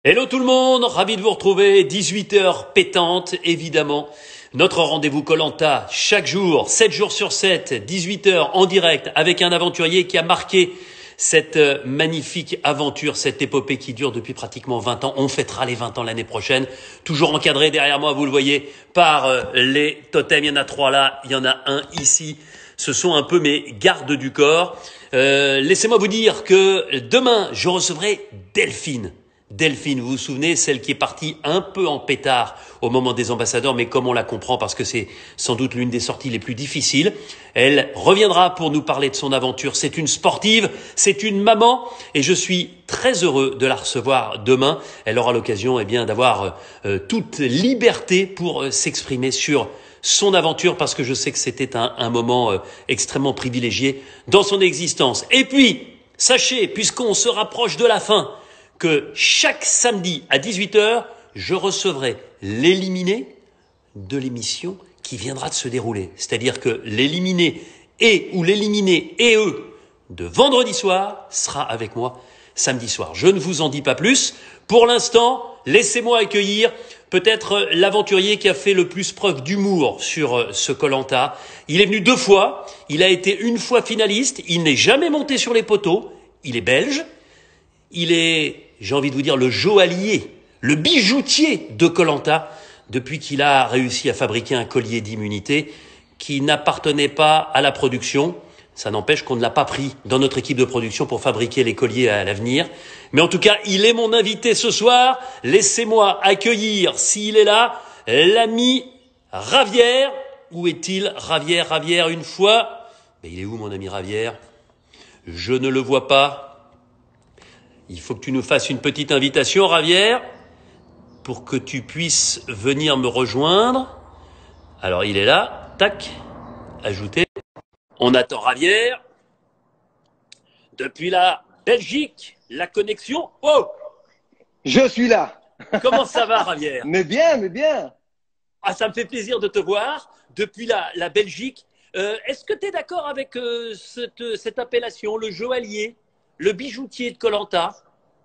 Hello tout le monde, ravi de vous retrouver, 18 heures pétantes évidemment. Notre rendez-vous koh chaque jour, 7 jours sur 7, 18 heures en direct avec un aventurier qui a marqué cette magnifique aventure, cette épopée qui dure depuis pratiquement 20 ans. On fêtera les 20 ans l'année prochaine, toujours encadré derrière moi, vous le voyez, par les totems. Il y en a 3 là, il y en a un ici. Ce sont un peu mes gardes du corps. Laissez-moi vous dire que demain, je recevrai Delphine. Delphine, vous vous souvenez, celle qui est partie un peu en pétard au moment des ambassadeurs, mais comme on la comprend parce que c'est sans doute l'une des sorties les plus difficiles. Elle reviendra pour nous parler de son aventure. C'est une sportive, c'est une maman et je suis très heureux de la recevoir demain. Elle aura l'occasion d'avoir toute liberté pour s'exprimer sur son aventure parce que je sais que c'était un moment extrêmement privilégié dans son existence. Et puis, sachez, puisqu'on se rapproche de la fin, que chaque samedi à 18 heures, je recevrai l'éliminé de l'émission qui viendra de se dérouler. C'est-à-dire que l'éliminé ou l'éliminé et eux de vendredi soir sera avec moi samedi soir. Je ne vous en dis pas plus. Pour l'instant, laissez-moi accueillir peut-être l'aventurier qui a fait le plus preuve d'humour sur ce koh. Il est venu 2 fois, il a été 1 fois finaliste, il n'est jamais monté sur les poteaux, il est belge. Il est, j'ai envie de vous dire, le joaillier, le bijoutier de koh depuis qu'il a réussi à fabriquer un collier d'immunité qui n'appartenait pas à la production. Ça n'empêche qu'on ne l'a pas pris dans notre équipe de production pour fabriquer les colliers à l'avenir. Mais en tout cas, il est mon invité ce soir. Laissez-moi accueillir, s'il est là, l'ami Ravière. Où est-il, Ravière, une fois? Mais il est où, mon ami Ravière? Je ne le vois pas. Il faut que tu nous fasses une petite invitation, Ravière, pour que tu puisses venir me rejoindre. Alors, il est là. Tac. Ajouter. On attend Ravière. Depuis la Belgique, la connexion. Oh! Je suis là. Comment ça va, Ravière? Mais bien, mais bien. Ah, ça me fait plaisir de te voir depuis la Belgique. Est-ce que tu es d'accord avec cette appellation, le joaillier, le bijoutier de koh?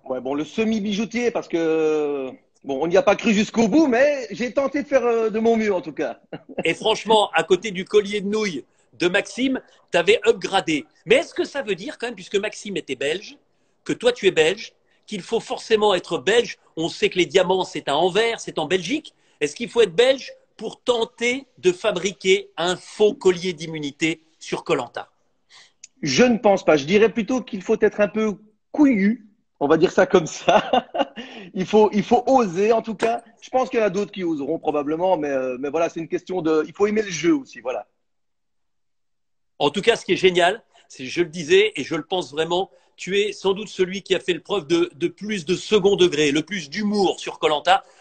Ouais, bon, le semi-bijoutier, parce que bon, on n'y a pas cru jusqu'au bout, mais j'ai tenté de faire de mon mieux en tout cas. Et franchement, à côté du collier de nouilles de Maxime, tu avais upgradé. Mais est-ce que ça veut dire quand même, puisque Maxime était belge, que toi tu es belge, qu'il faut forcément être belge? On sait que les diamants, c'est à Anvers, c'est en Belgique. Est-ce qu'il faut être belge pour tenter de fabriquer un faux collier d'immunité sur koh? Je ne pense pas. Je dirais plutôt qu'il faut être un peu couillu. On va dire ça comme ça. Il faut oser en tout cas. Je pense qu'il y en a d'autres qui oseront probablement, mais voilà, c'est une question de. Il faut aimer le jeu aussi, voilà. En tout cas, ce qui est génial, c'est, je le disais et je le pense vraiment, tu es sans doute celui qui a fait le preuve de plus de second degré, le plus d'humour sur koh.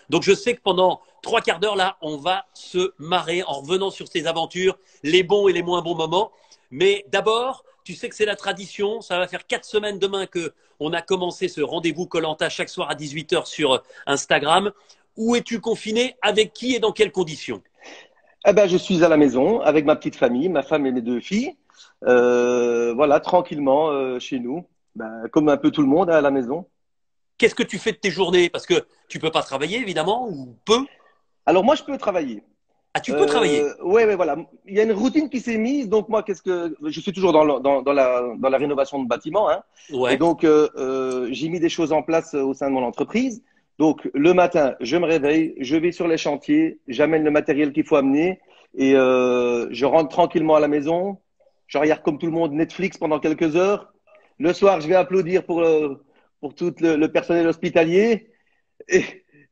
Donc je sais que pendant 3 quarts d'heure là, on va se marrer en revenant sur ces aventures, les bons et les moins bons moments. Mais d'abord, tu sais que c'est la tradition. Ça va faire 4 semaines demain que on a commencé ce rendez-vous koh chaque soir à 18 heures sur Instagram. Où es-tu confiné? Avec qui et dans quelles conditions? Eh ben, je suis à la maison avec ma petite famille, ma femme et mes 2 filles. Voilà, tranquillement chez nous, ben, comme un peu tout le monde à la maison. Qu'est-ce que tu fais de tes journées? Parce que tu peux pas travailler, évidemment, ou peu. Alors moi, je peux travailler. Ah, tu peux travailler. Ouais, ouais, voilà. Il y a une routine qui s'est mise. Donc moi, qu'est-ce que je suis toujours dans la rénovation de bâtiments, hein. Et Ouais. donc j'ai mis des choses en place au sein de mon entreprise. Donc le matin, je me réveille, je vais sur les chantiers, j'amène le matériel qu'il faut amener et je rentre tranquillement à la maison. Je regarde comme tout le monde Netflix pendant quelques heures. Le soir, je vais applaudir pour tout le personnel hospitalier. Et,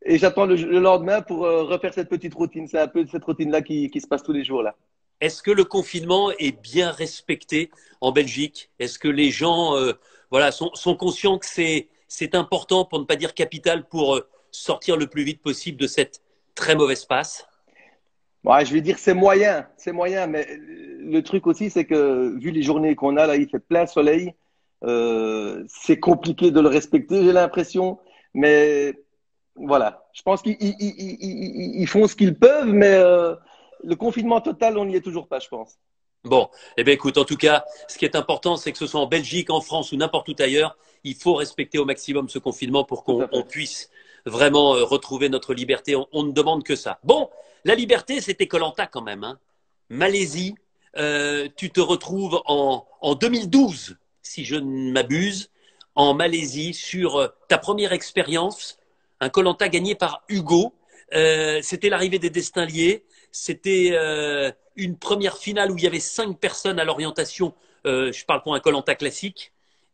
et j'attends le lendemain pour refaire cette petite routine. C'est un peu cette routine-là qui se passe tous les jours là. Est-ce que le confinement est bien respecté en Belgique? Est-ce que les gens voilà, sont conscients que c'est important, pour ne pas dire capital, pour sortir le plus vite possible de cette très mauvaise passe? Ouais, je vais dire c'est moyen, mais le truc aussi, c'est que vu les journées qu'on a là, il fait plein soleil, c'est compliqué de le respecter, j'ai l'impression. Mais voilà, je pense qu'ils font ce qu'ils peuvent, mais le confinement total, on n'y est toujours pas, je pense. Bon, eh bien écoute, en tout cas, ce qui est important, c'est que ce soit en Belgique, en France ou n'importe où ailleurs, il faut respecter au maximum ce confinement pour Tout à qu'on fait. puisse vraiment retrouver notre liberté. On ne demande que ça. Bon, la liberté, c'était koh quand même. Hein. Malaisie, tu te retrouves en 2012, si je ne m'abuse, en Malaisie sur ta première expérience, un koh gagné par Hugo. C'était l'arrivée des destins liés. C'était une première finale où il y avait 5 personnes à l'orientation. Je parle pour un koh classique.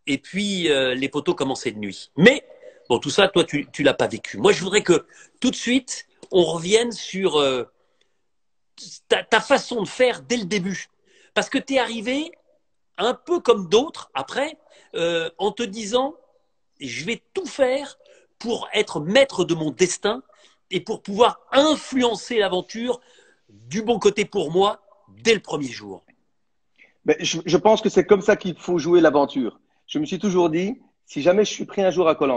Et puis les poteaux commençaient de nuit. Mais bon, tout ça, toi, tu l'as pas vécu. Moi, je voudrais que tout de suite, on revienne sur ta façon de faire dès le début. Parce que tu es arrivé un peu comme d'autres après, en te disant, je vais tout faire pour être maître de mon destin et pour pouvoir influencer l'aventure du bon côté pour moi dès le premier jour. Mais je pense que c'est comme ça qu'il faut jouer l'aventure. Je me suis toujours dit, si jamais je suis pris un jour à koh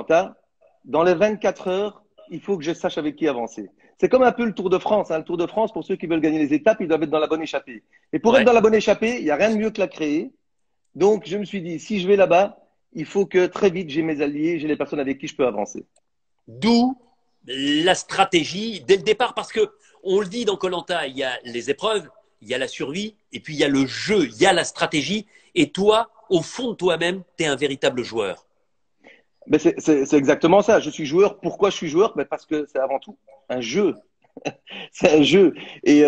dans les 24 heures, il faut que je sache avec qui avancer. C'est comme un peu le Tour de France. Hein. Le Tour de France, pour ceux qui veulent gagner les étapes, ils doivent être dans la bonne échappée. Et pour être Ouais. dans la bonne échappée, il n'y a rien de mieux que la créer. Donc, je me suis dit, si je vais là-bas, il faut que très vite, j'ai mes alliés, j'ai les personnes avec qui je peux avancer. D'où la stratégie dès le départ, parce que on le dit dans koh il y a les épreuves, il y a la survie, et puis il y a le jeu, il y a la stratégie. Et toi, au fond de toi-même, tu es un véritable joueur. Mais c'est exactement ça. Je suis joueur. Pourquoi je suis joueur? Ben parce que c'est avant tout un jeu. C'est un jeu. Et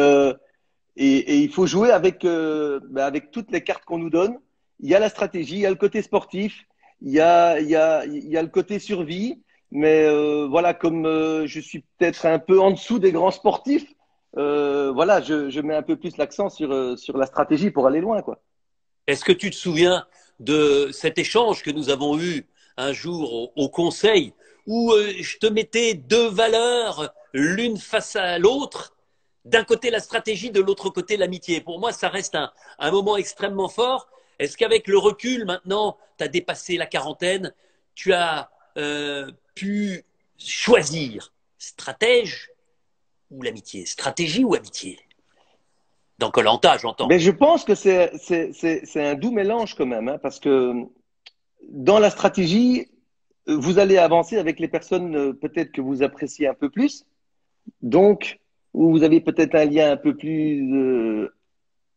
il faut jouer avec toutes les cartes qu'on nous donne. Il y a la stratégie, il y a le côté sportif, il y a le côté survie. Mais voilà, comme je suis peut-être un peu en dessous des grands sportifs, voilà, je mets un peu plus l'accent sur la stratégie pour aller loin, quoi. Est-ce que tu te souviens de cet échange que nous avons eu un jour au conseil où je te mettais deux valeurs l'une face à l'autre, d'un côté la stratégie, de l'autre côté l'amitié. Pour moi, ça reste un moment extrêmement fort. Est-ce qu'avec le recul, maintenant, tu as dépassé la quarantaine, tu as pu choisir stratège ou l'amitié? Stratégie ou amitié? Dans koh j'entends. Mais je pense que c'est un doux mélange quand même, hein, parce que dans la stratégie, vous allez avancer avec les personnes peut-être que vous appréciez un peu plus, donc où vous avez peut-être un lien un peu plus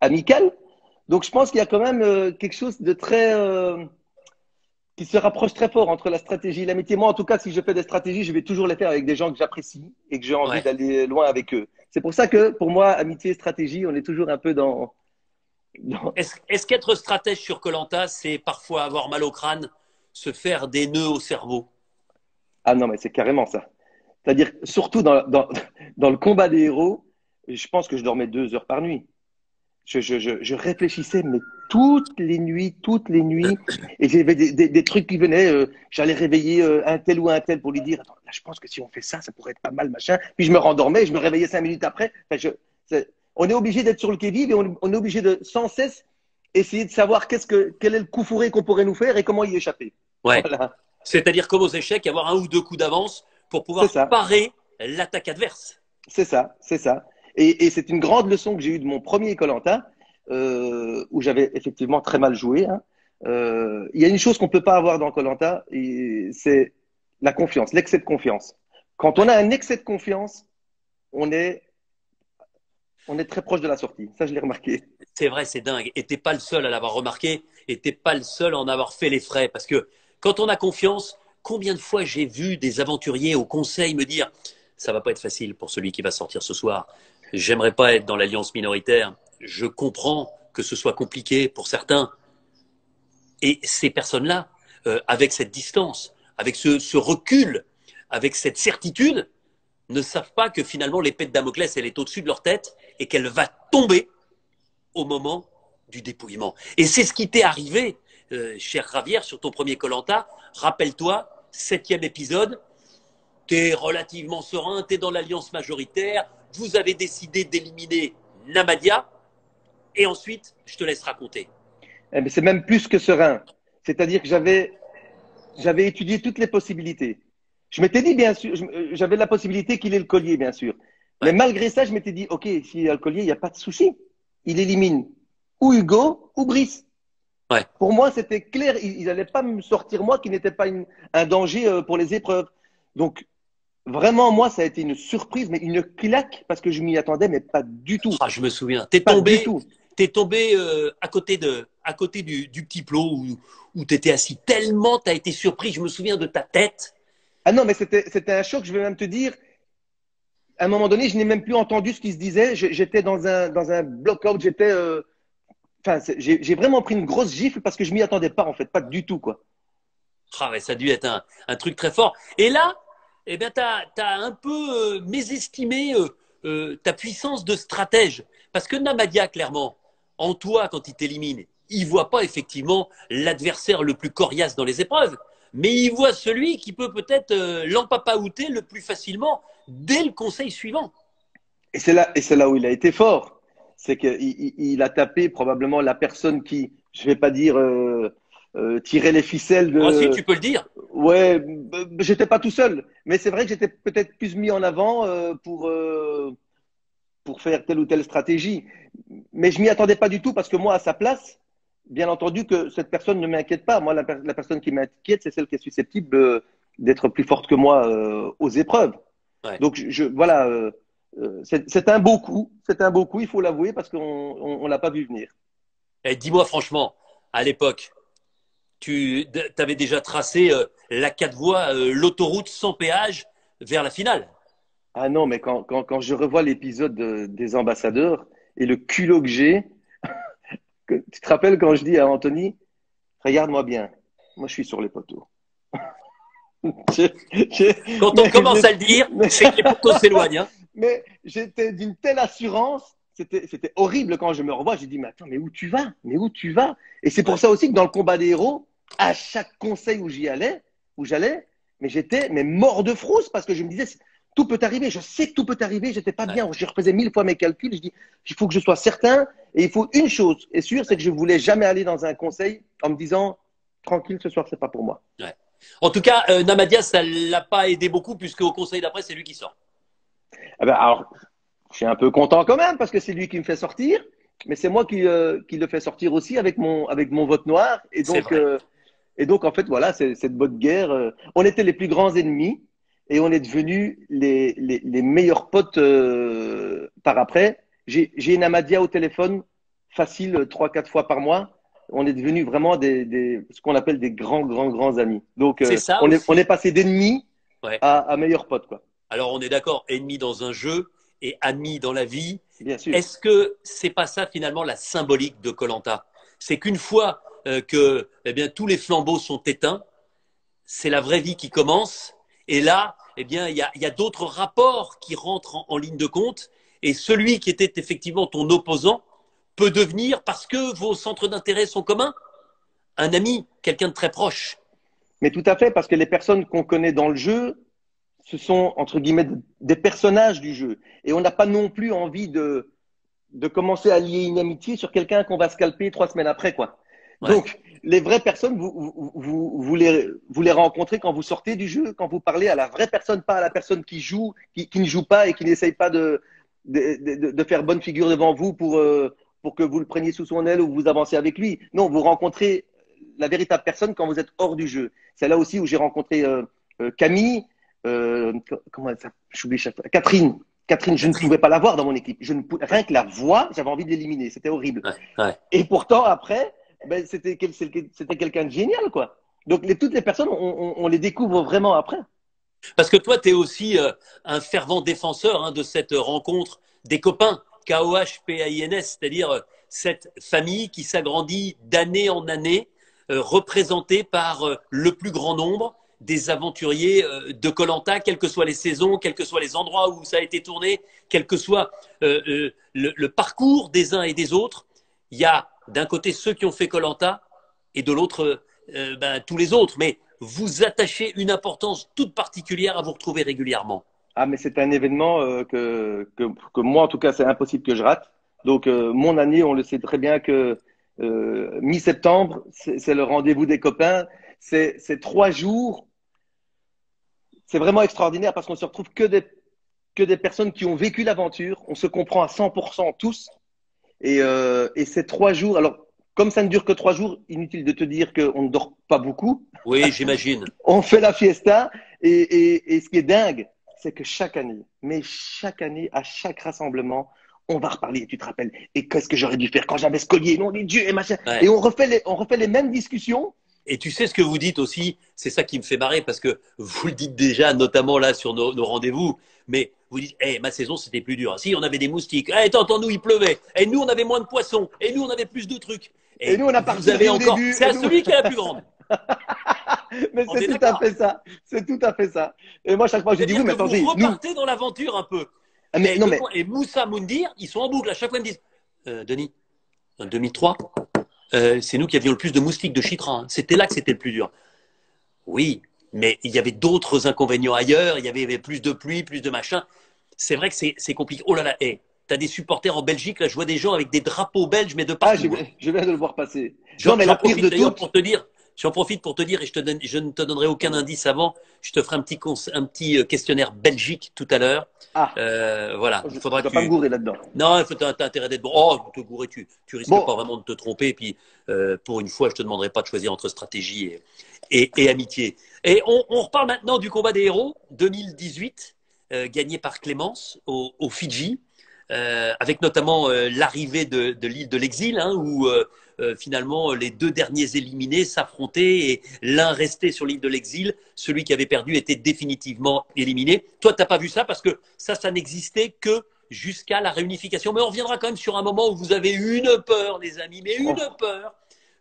amical. Donc je pense qu'il y a quand même quelque chose de très qui se rapproche très fort entre la stratégie et l'amitié. Moi, en tout cas, si je fais des stratégies, je vais toujours les faire avec des gens que j'apprécie et que j'ai envie Ouais. d'aller loin avec eux. C'est pour ça que pour moi, amitié et stratégie, on est toujours un peu dans... Est-ce qu'être stratège sur koh c'est parfois avoir mal au crâne, se faire des nœuds au cerveau? Ah non, mais c'est carrément ça. C'est-à-dire, surtout dans le combat des héros, je pense que je dormais 2 heures par nuit. Je réfléchissais, mais toutes les nuits, et j'avais des trucs qui venaient. J'allais réveiller un tel ou un tel pour lui dire, attends, là, je pense que si on fait ça, ça pourrait être pas mal, machin. Puis je me rendormais, je me réveillais 5 minutes après. Enfin, on est obligé d'être sur le qui-vive et on est obligé de sans cesse essayer de savoir quel est le coup fourré qu'on pourrait nous faire et comment y échapper. Ouais. Voilà, C'est-à-dire comme aux échecs, avoir un ou deux coups d'avance pour c'est pouvoir ça. parer l'attaque adverse. C'est ça, c'est ça. Et c'est une grande leçon que j'ai eue de mon premier koh où j'avais effectivement très mal joué. Hein. Il y a une chose qu'on ne peut pas avoir dans koh c'est la confiance, l'excès de confiance. Quand on Ouais. a un excès de confiance, on est, on est très proche de la sortie. Ça, je l'ai remarqué. C'est vrai, c'est dingue. Et t'es pas le seul à l'avoir remarqué, et t'es pas le seul à en avoir fait les frais. Parce que quand on a confiance, combien de fois j'ai vu des aventuriers au conseil me dire ça va pas être facile pour celui qui va sortir ce soir. J'aimerais pas être dans l'alliance minoritaire. Je comprends que ce soit compliqué pour certains. Et ces personnes-là, avec cette distance, avec ce recul, avec cette certitude, ne savent pas que finalement l'épée de Damoclès, elle est au-dessus de leur tête et qu'elle va tomber au moment du dépouillement. Et c'est ce qui t'est arrivé, cher Javier, sur ton premier koh. Rappelle-toi, 7e épisode, t'es relativement serein, t'es dans l'alliance majoritaire, vous avez décidé d'éliminer Namadia, et ensuite, je te laisse raconter. Eh bien, c'est même plus que serein. C'est-à-dire que j'avais étudié toutes les possibilités. Je m'étais dit, bien sûr, j'avais la possibilité qu'il ait le collier, bien sûr. Mais Ouais, malgré ça, je m'étais dit, OK, s'il a le collier, il n'y a pas de souci. Il élimine ou Hugo ou Brice. ouais, Pour moi, c'était clair. Ils n'allaient pas me sortir, moi, qui n'étais pas un danger pour les épreuves. Donc, vraiment, moi, ça a été une surprise, mais une claque, parce que je m'y attendais, mais pas du tout. Ah, je me souviens. Pas du tout. T'es tombé à côté du petit plot où tu étais assis. Tellement tu as été surpris. Je me souviens de ta tête. Ah non, mais c'était un choc, je vais même te dire. À un moment donné, je n'ai même plus entendu ce qui se disait. J'étais dans un block-out. Enfin, j'ai vraiment pris une grosse gifle parce que je m'y attendais pas, en fait, pas du tout, quoi. Ah ouais, ça a dû être un truc très fort. Et là, eh bien, tu as un peu mésestimé ta puissance de stratège. Parce que Namadia, clairement, en toi, quand il t'élimine, il voit pas effectivement l'adversaire le plus coriace dans les épreuves, mais il voit celui qui peut peut-être l'empapaouter le plus facilement dès le conseil suivant. Et c'est là où il a été fort. C'est qu'il a tapé probablement la personne qui, je vais pas dire, tirait les ficelles Ah si, de. tu peux le dire. Ouais, j'étais pas tout seul, mais c'est vrai que j'étais peut-être plus mis en avant pour faire telle ou telle stratégie. Mais je m'y attendais pas du tout parce que moi, à sa place, bien entendu que cette personne ne m'inquiète pas. Moi, la personne qui m'inquiète, c'est celle qui est susceptible d'être plus forte que moi aux épreuves. Ouais. Donc, voilà, c'est un beau coup. C'est un beau coup, il faut l'avouer, parce qu'on on l'a pas vu venir. Et dis-moi franchement, à l'époque, tu avais déjà tracé la 4 voies, l'autoroute sans péage vers la finale. Ah non, mais quand je revois l'épisode des ambassadeurs et le culot que j'ai, tu te rappelles quand je dis à Anthony, regarde-moi bien, moi je suis sur les poteaux. Je- Quand on mais commence à le dire, mais- c'est que les poteaux s'éloignent. Hein. mais j'étais d'une telle assurance, c'était horrible quand je me revois. J'ai dit, mais attends, mais où tu vas? Mais où tu vas? Et c'est pour Ouais. ça aussi que dans le combat des héros, à chaque conseil où j'allais, mais j'étais mais mort de frousse parce que je me disais, tout peut arriver. Je sais que tout peut arriver. J'étais pas Ouais. bien. Je refaisais 1000 fois mes calculs. Je dis, il faut que je sois certain. Et il faut une chose, est sûre, c'est que je voulais jamais aller dans un conseil en me disant, tranquille, ce soir, c'est pas pour moi. Ouais. En tout cas, Namadia, ça l'a pas aidé beaucoup puisque au conseil d'après, c'est lui qui sort. Ah ben, alors, je suis un peu content quand même parce que c'est lui qui me fait sortir, mais c'est moi qui le fait sortir aussi avec mon vote noir. C'est vrai. Et donc en fait, voilà, c'est cette bonne guerre. On était les plus grands ennemis et on est devenus les meilleurs potes par après. J'ai une Amadia au téléphone facile 3, 4 fois par mois. On est devenus vraiment ce qu'on appelle des grands amis. Donc C'est ça on est aussi. passé d'ennemis Ouais. à meilleurs potes, quoi. Alors on est d'accord, ennemi dans un jeu et ami dans la vie. Bien sûr. Est-ce que c'est pas ça finalement la symbolique de Colanta? C'est qu'une fois que eh bien tous les flambeaux sont éteints, c'est la vraie vie qui commence. Et là, eh bien, il y a d'autres rapports qui rentrent en ligne de compte. Et celui qui était effectivement ton opposant peut devenir, parce que vos centres d'intérêt sont communs, un ami, quelqu'un de très proche. Mais tout à fait, parce que les personnes qu'on connaît dans le jeu, ce sont, entre guillemets, des personnages du jeu. Et on n'a pas non plus envie de commencer à lier une amitié sur quelqu'un qu'on va scalper 3 semaines après, quoi. Ouais, Donc, les vraies personnes, vous les rencontrez quand vous sortez du jeu, quand vous parlez à la vraie personne, pas à la personne qui joue, qui ne joue pas et qui n'essaye pas de faire bonne figure devant vous pour que vous le preniez sous son aile ou vous avancez avec lui. Non, vous rencontrez la véritable personne quand vous êtes hors du jeu. C'est là aussi où j'ai rencontré Camille, comment elle s'appelle? J'oublie chaque fois. Catherine. Catherine, je ne Catherine. pouvais pas la voir dans mon équipe. Rien que la voix, j'avais envie de l'éliminer. C'était horrible. Ouais, ouais. Et pourtant, après, ben, c'était quelqu'un de génial, quoi. Donc, toutes les personnes, on les découvre vraiment après. Parce que toi, tu es aussi un fervent défenseur hein, de cette rencontre des copains, KOH-PAINS, c'est-à-dire cette famille qui s'agrandit d'année en année, représentée par le plus grand nombre des aventuriers de Colanta, quelles que soient les saisons, quels que soient les endroits où ça a été tourné, quel que soit le parcours des uns et des autres. Il y a d'un côté ceux qui ont fait Colanta et de l'autre ben, tous les autres. Mais vous attachez une importance toute particulière à vous retrouver régulièrement. Ah, mais c'est un événement que moi, en tout cas, c'est impossible que je rate. Donc, mon année, on le sait très bien que mi-septembre, c'est le rendez-vous des copains. C'est 3 jours. C'est vraiment extraordinaire parce qu'on se retrouve que des personnes qui ont vécu l'aventure. On se comprend à 100% tous. Et ces 3 jours, alors, comme ça ne dure que 3 jours, inutile de te dire qu'on ne dort pas beaucoup. Oui, j'imagine. On fait la fiesta et ce qui est dingue, c'est que chaque année, mais chaque année, à chaque rassemblement, on va reparler, tu te rappelles, et qu'est-ce que j'aurais dû faire quand j'avais ce collier, nom de Dieu, et machin. Et Ouais. on refait les mêmes discussions. Et tu sais ce que vous dites aussi, c'est ça qui me fait marrer parce que vous le dites déjà, notamment là sur nos rendez-vous, mais vous dites, hey, ma saison c'était plus dur. Si on avait des moustiques, hey, attends, nous il pleuvait, et nous on avait moins de poissons, et nous on avait plus de trucs. Et Et nous, on a vous parti de avez rien au encore, début. c'est Et à nous... celui qui est la plus grande. Mais On c'est est tout à d'accord. fait ça. C'est tout à fait ça. Et moi, chaque fois, je dis oui, C'est-à-dire mais que vous attendez, nous. repartez dans l'aventure un peu. Ah, mais, non, mais, Et Moussa Moundir, ils sont en boucle. À chaque fois, ils me disent Denis, en 2003, c'est nous qui avions le plus de moustiques de Chitra. Hein. C'était là que c'était le plus dur. Oui, mais il y avait d'autres inconvénients ailleurs. Il y avait plus de pluie, plus de machin. C'est vrai que c'est compliqué. Oh là là, hey, t'as des supporters en Belgique. Là, je vois des gens avec des drapeaux belges, mais de ah, partout. Hein. je viens de le voir passer. Non, mais J'en la pire profite de d'ailleurs toutes, pour te dire, j'en profite pour te dire, et je ne te donnerai aucun indice avant, je te ferai un petit questionnaire Belgique tout à l'heure. ah, Voilà, il je faudra ne que dois pas me tu. gourer là-dedans. Non, il faut t'as intérêt d'être bon. Oh, te gourer, tu risques Bon, pas vraiment de te tromper. Et puis, pour une fois, je te demanderai pas de choisir entre stratégie et amitié. Et on reparle maintenant du combat des héros 2018, gagné par Clémence au Fidji, avec notamment l'arrivée de l'île de l'exil, hein, où finalement les deux derniers éliminés s'affrontaient et l'un restait sur l'île de l'exil, celui qui avait perdu était définitivement éliminé. Toi, tu n'as pas vu ça parce que ça n'existait que jusqu'à la réunification. Mais on reviendra quand même sur un moment où vous avez une peur, les amis, mais une oh, peur.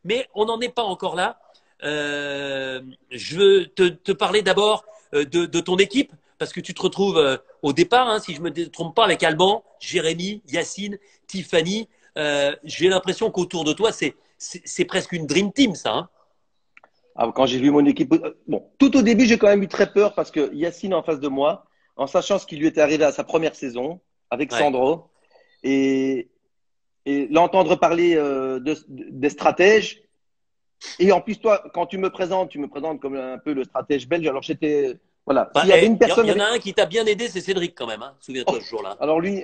Mais on n'en est pas encore là. Je veux te parler d'abord de ton équipe, parce que tu te retrouves au départ, hein, si je ne me trompe pas, avec Alban, Jérémy, Yacine, Tiffany. J'ai l'impression qu'autour de toi, c'est presque une dream team, ça. Hein. ah, quand j'ai vu mon équipe, bon, tout au début, j'ai quand même eu très peur parce que Yacine en face de moi, en sachant ce qui lui était arrivé à sa première saison avec Ouais. Sandro, et, et l'entendre parler des stratèges. Et en plus, toi, quand tu me présentes comme un peu le stratège belge. Alors, j'étais, voilà, Bah, s'il y avait une y personne en a avec, un qui t'a bien aidé, c'est Cédric quand même. Hein. Souviens-toi oh, ce jour-là. alors lui,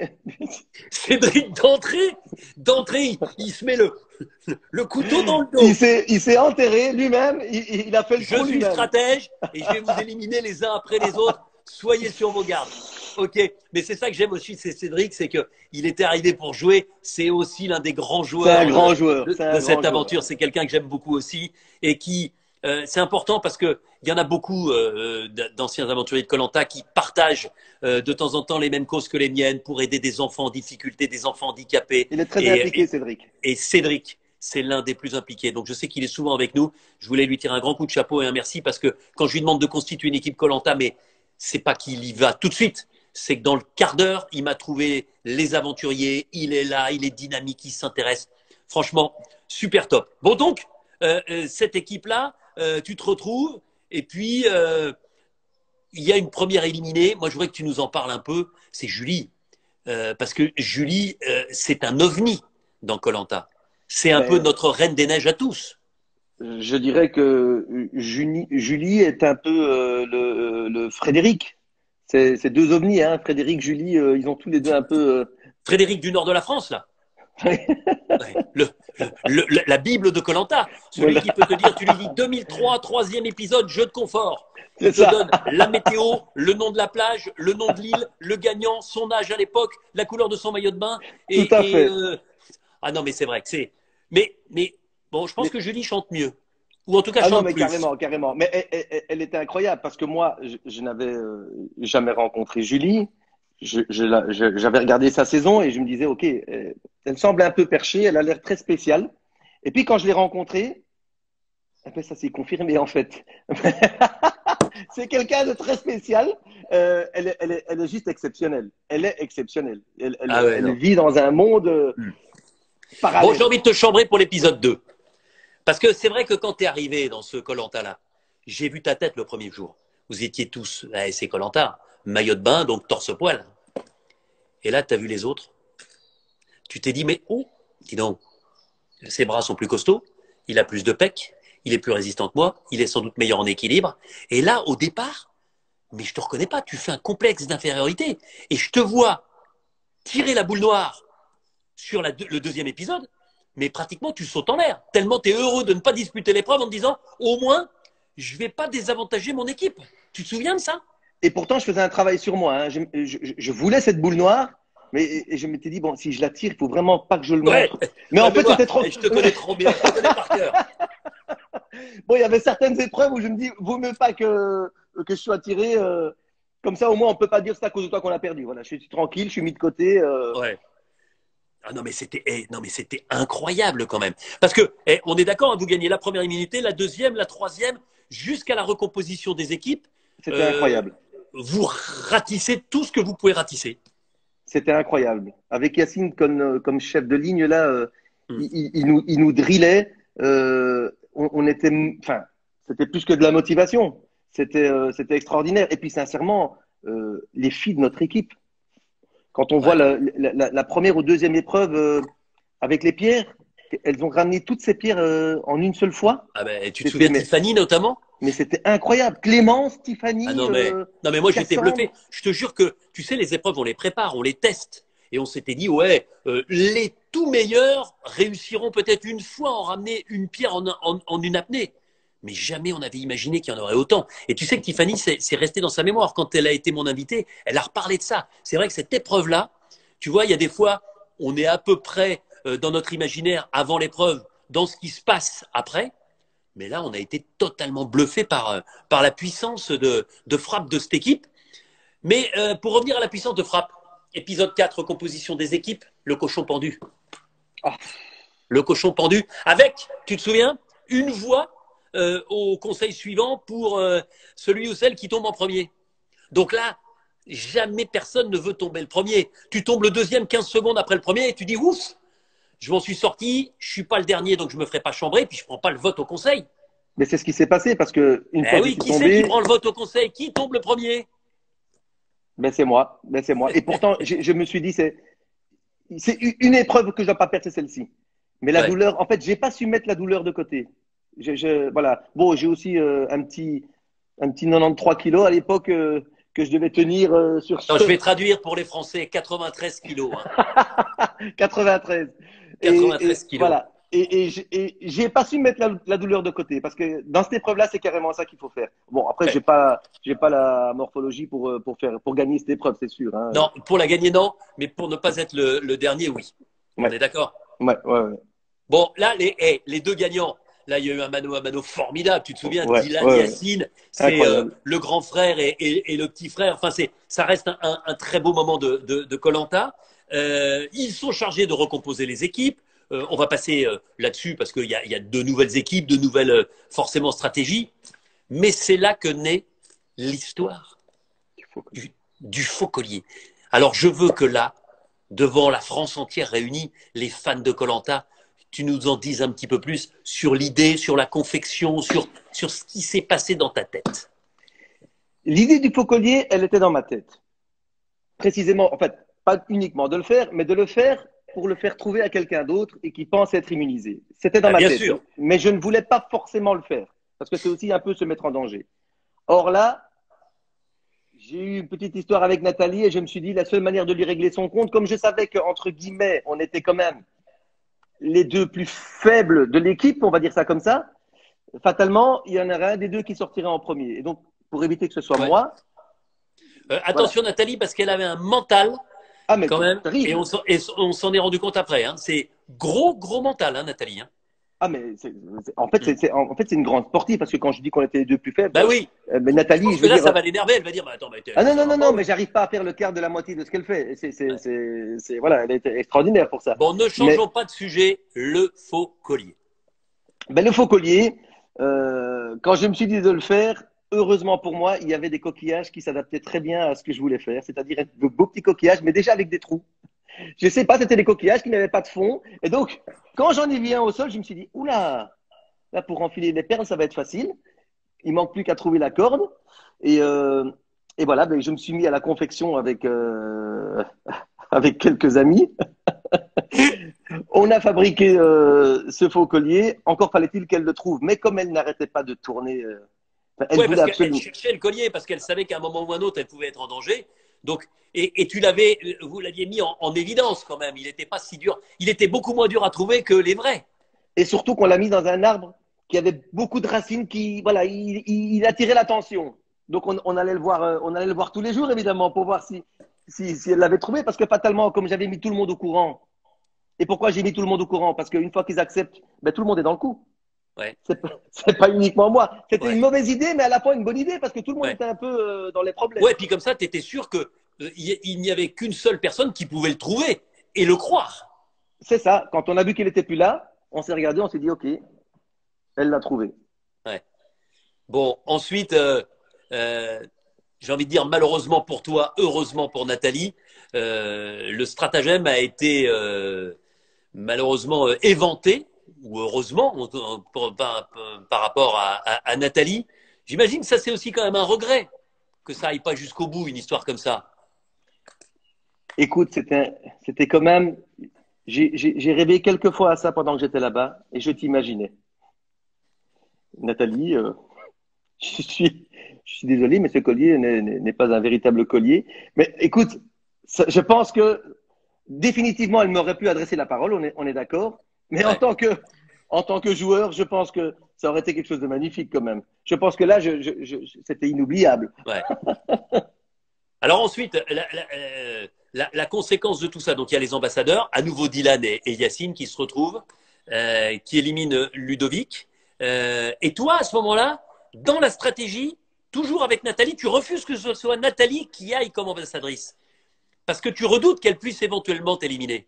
Cédric, d'entrée, il se met le couteau dans le dos. il s'est enterré lui-même, il a fait le Je trou suis lui-même. stratège et je vais vous éliminer les uns après les autres. Soyez sur vos gardes. Ok, mais c'est ça que j'aime aussi, c'est Cédric, c'est que il était arrivé pour jouer. C'est aussi l'un des grands C'est un joueurs grand joueur, c'est de un grand cette joueur. aventure. C'est quelqu'un que j'aime beaucoup aussi et qui, c'est important parce que il y en a beaucoup d'anciens aventuriers de koh qui partagent de temps en temps les mêmes causes que les miennes pour aider des enfants en difficulté, des enfants handicapés. Il est très Et, impliqué, et, Cédric. et Cédric, c'est l'un des plus impliqués. Donc je sais qu'il est souvent avec nous. Je voulais lui tirer un grand coup de chapeau et un merci parce que quand je lui demande de constituer une équipe koh mais c'est pas qu'il y va tout de suite. C'est que dans le quart d'heure, il m'a trouvé les aventuriers. Il est là, il est dynamique, il s'intéresse. Franchement, super top. Bon donc, cette équipe-là, tu te retrouves et puis il y a une première éliminée. Moi, je voudrais que tu nous en parles un peu. C'est Julie. Parce que Julie, c'est un ovni dans koh. C'est un peu Ben, notre reine des neiges à tous. je dirais que Julie est un peu le Frédéric. C'est deux ovnis, hein. Frédéric, Julie, ils ont tous les deux un peu. Frédéric du nord de la France, là. Ouais. La Bible de koh celui Voilà, qui peut te dire, tu lui dis 2003, troisième épisode, jeu de confort. c'est Il te ça. donne la météo, le nom de la plage, le nom de l'île, le gagnant, son âge à l'époque, la couleur de son maillot de bain. Tout à fait. Ah non, mais c'est vrai que c'est. Mais bon, je pense Mais, que Julie chante mieux. Ou en tout cas ah non, chante mais plus. carrément, carrément. Mais elle était incroyable parce que moi, je n'avais jamais rencontré Julie. J'avais regardé sa saison et je me disais, OK, elle semble un peu perchée, elle a l'air très spéciale. Et puis quand je l'ai rencontrée, eh ben, ça s'est confirmé en fait. C'est quelqu'un de très spécial. Elle est juste exceptionnelle. Elle est exceptionnelle. Ah ouais, Elle non. vit dans un monde Bon, j'ai parallèle. envie de te chambrer pour l'épisode 2. Parce que c'est vrai que quand tu es arrivé dans ce koh là, j'ai vu ta tête le premier jour. Vous étiez tous, c'est koh maillot de bain, donc torse-poil. Et là, tu as vu les autres. Tu t'es dit, mais oh, dis donc, ses bras sont plus costauds, il a plus de pecs, il est plus résistant que moi, il est sans doute meilleur en équilibre. Et là, au départ, mais je te reconnais pas, tu fais un complexe d'infériorité. Et je te vois tirer la boule noire sur le deuxième épisode, mais pratiquement tu sautes en l'air. Tellement tu es heureux de ne pas disputer l'épreuve en te disant, au moins, je ne vais pas désavantager mon équipe. Tu te souviens de ça? Et pourtant, je faisais un travail sur moi. Hein. Je voulais cette boule noire, mais et je m'étais dit, bon, si je la tire, il faut vraiment pas que je le Ouais, montre. Mais ouais, en mais fait, moi, c'était trop. je te connais trop bien, je te connais par cœur. Bon, il y avait certaines épreuves où je me dis, vaut mieux pas que je sois tiré. Comme ça, au moins, on peut pas dire c'est à cause de toi qu'on a perdu. Voilà, je suis tranquille, je suis mis de côté. Ouais. Ah non, mais c'était non, mais c'était incroyable quand même. Parce que, on est d'accord, hein, vous gagnez la première immunité, la deuxième, la troisième, jusqu'à la recomposition des équipes. C'était euh, incroyable. Vous ratissez tout ce que vous pouvez ratisser. C'était incroyable. Avec Yacine comme chef de ligne, là, Mm. il nous drillait. On était, enfin, c'était plus que de la motivation. C'était extraordinaire. Et puis, sincèrement, les filles de notre équipe, quand on voit Ouais. la première ou deuxième épreuve avec les pierres, elles ont ramené toutes ces pierres en une seule fois. Ah ben, tu te C'était, souviens de Tiffany notamment? mais c'était incroyable. Clémence, Ah Tiffany, non mais moi j'étais bluffé. Cassandre. Je te jure que tu sais les épreuves on les prépare, on les teste et on s'était dit ouais les tout meilleurs réussiront peut-être une fois à en ramener une pierre en une apnée. Mais jamais on avait imaginé qu'il y en aurait autant. Et tu sais que Tiffany, c'est resté dans sa mémoire. Quand elle a été mon invitée, elle a reparlé de ça. C'est vrai que cette épreuve-là, tu vois, il y a des fois, on est à peu près dans notre imaginaire avant l'épreuve, dans ce qui se passe après. Mais là, on a été totalement bluffé par la puissance de frappe de cette équipe. Mais pour revenir à la puissance de frappe, épisode 4, composition des équipes, le cochon pendu. Ah, Le cochon pendu, avec, tu te souviens, une voix au conseil suivant pour celui ou celle qui tombe en premier. Donc là, jamais personne ne veut tomber le premier. Tu tombes le deuxième 15 secondes après le premier et tu dis ouf, je m'en suis sorti, je suis pas le dernier donc je me ferai pas chambrer, puis je prends pas le vote au conseil. mais c'est ce qui s'est passé parce que une Eh fois que je oui, suis qui c'est qui tombé, prend le vote au conseil? Qui tombe le premier? ben c'est moi, ben c'est moi. Et pourtant, je me suis dit, c'est une épreuve que je dois pas perdre, c'est celle-ci. Mais la Ouais. douleur, en fait, j'ai pas su mettre la douleur de côté. Voilà. Bon, j'ai aussi un petit 93 kilos à l'époque que je devais tenir sur Non, je ce vais traduire pour les Français, 93 kilos. Hein. 93. Et 93 kilos. voilà. Et j'ai pas su mettre la douleur de côté parce que dans cette épreuve-là, c'est carrément ça qu'il faut faire. Bon, après, Ouais. j'ai pas la morphologie pour gagner cette épreuve, c'est sûr. Hein. Non, pour la gagner, non, mais pour ne pas être le dernier, oui. On Ouais, est d'accord? ouais. Bon, là, les deux gagnants, là, il y a eu un mano à mano formidable. Tu te souviens, Ouais, Dylan ouais, ouais. Yacine, c'est Incroyable. le grand frère et le petit frère. Enfin, ça reste un très beau moment de Koh-Lanta. Ils sont chargés de recomposer les équipes. On va passer là-dessus parce qu'il y a de nouvelles équipes, de nouvelles forcément stratégies. Mais c'est là que naît l'histoire Il faut du faux collier. Alors je veux que là, devant la France entière réunie, les fans de Koh-Lanta, tu nous en dises un petit peu plus sur l'idée, sur la confection, sur ce qui s'est passé dans ta tête. L'idée du faux collier, elle était dans ma tête. Précisément, en fait, pas uniquement de le faire, mais de le faire pour le faire trouver à quelqu'un d'autre et qui pense être immunisé. C'était dans Ah, ma bien tête, sûr. mais je ne voulais pas forcément le faire parce que c'est aussi un peu se mettre en danger. Or là, j'ai eu une petite histoire avec Nathalie et je me suis dit la seule manière de lui régler son compte, comme je savais qu'entre guillemets, on était quand même les deux plus faibles de l'équipe, on va dire ça comme ça, fatalement, il y en aurait un des deux qui sortirait en premier. Et donc, pour éviter que ce soit Ouais. moi, voilà. Attention Nathalie, parce qu'elle avait un mental Ah, mais quand même, et terrible. et on s'en est rendu compte après. Hein. C'est gros mental, hein, Nathalie. Hein. Ah, mais en fait, en fait, c'est une grande sportive parce que quand je dis qu'on était les deux plus Bah faibles, oui, mais je Nathalie, pense je que veux là, dire. ça va l'énerver. Elle va dire, bah, attends, Ah non, ça non, va non, pas. non, mais j'arrive pas à faire le quart de la moitié de ce qu'elle fait. Ouais. Voilà, elle est extraordinaire pour ça. Bon, ne Mais changeons pas de sujet. Le faux collier. ben, le faux collier, quand je me suis dit de le faire, heureusement pour moi, il y avait des coquillages qui s'adaptaient très bien à ce que je voulais faire, c'est-à-dire de beaux petits coquillages, mais déjà avec des trous. Je sais pas, c'était des coquillages qui n'avaient pas de fond. Et donc, quand j'en ai vu un au sol, je me suis dit, oula, là, pour enfiler les perles, ça va être facile. Il manque plus qu'à trouver la corde. Et, euh, et voilà, ben, je me suis mis à la confection avec quelques amis. On a fabriqué ce faux collier. Encore fallait-il qu'elle le trouve. Mais comme elle n'arrêtait pas de tourner, elle Ouais, voulait parce qu'elle absolument. cherchait le collier, parce qu'elle savait qu'à un moment ou un autre, elle pouvait être en danger. Donc, et vous l'aviez mis en évidence quand même. Il n'était pas si dur. Il était beaucoup moins dur à trouver que les vrais. Et surtout qu'on l'a mis dans un arbre qui avait beaucoup de racines qui, voilà, il attirait l'attention. Donc on allait le voir tous les jours évidemment pour voir si elle l'avait trouvé parce que fatalement comme j'avais mis tout le monde au courant. Et pourquoi j'ai mis tout le monde au courant? Parce qu'une fois qu'ils acceptent, ben, tout le monde est dans le coup. Ouais, C'est pas uniquement moi. C'était une ouais, mauvaise idée, mais à la fois une bonne idée parce que tout le monde ouais. était un peu dans les problèmes. Ouais, puis comme ça, tu étais sûr que il n'y avait qu'une seule personne qui pouvait le trouver et le croire. C'est ça. Quand on a vu qu'il était plus là, on s'est regardé, on s'est dit OK, elle l'a trouvé. Ouais. Bon, ensuite, euh, j'ai envie de dire malheureusement pour toi, heureusement pour Nathalie, le stratagème a été malheureusement éventé, ou heureusement par rapport à Nathalie. J'imagine que ça c'est aussi quand même un regret que ça aille pas jusqu'au bout, une histoire comme ça. Écoute, c'était quand même. J'ai rêvé quelques fois à ça pendant que j'étais là-bas et je t'imaginais. Nathalie, je suis, je suis désolé, mais ce collier n'est pas un véritable collier. Mais écoute, je pense que définitivement, elle m'aurait pu adresser la parole, on est d'accord. Mais Ouais, en tant que joueur, je pense que ça aurait été quelque chose de magnifique quand même. Je pense que là, c'était inoubliable. ouais. Alors ensuite, la conséquence de tout ça, donc il y a les ambassadeurs, à nouveau Dylan et Yacine qui se retrouvent, qui éliminent Ludovic. Et toi, à ce moment-là, dans la stratégie, toujours avec Nathalie, tu refuses que ce soit Nathalie qui aille comme ambassadrice. Parce que tu redoutes qu'elle puisse éventuellement t'éliminer.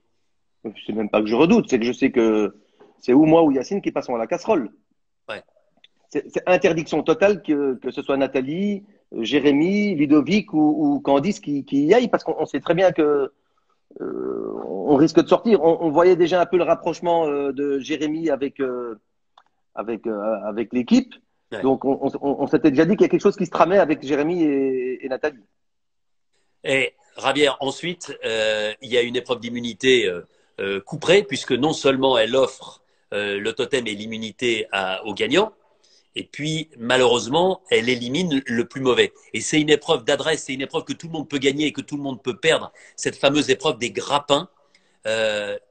C'est même pas que je redoute, c'est que je sais que c'est ou moi ou Yacine qui passons à la casserole. Ouais. C'est interdiction totale que ce soit Nathalie, Jérémy, Ludovic ou Candice qui y aille, parce qu'on sait très bien que on risque de sortir. On voyait déjà un peu le rapprochement de Jérémy avec l'équipe. Ouais. Donc on s'était déjà dit qu'il y a quelque chose qui se tramait avec Jérémy et Nathalie. Et Ravière, ensuite, il y a une épreuve d'immunité couperée, puisque non seulement elle offre le totem et l'immunité aux gagnants, et puis malheureusement, elle élimine le plus mauvais. Et c'est une épreuve d'adresse, c'est une épreuve que tout le monde peut gagner et que tout le monde peut perdre, cette fameuse épreuve des grappins.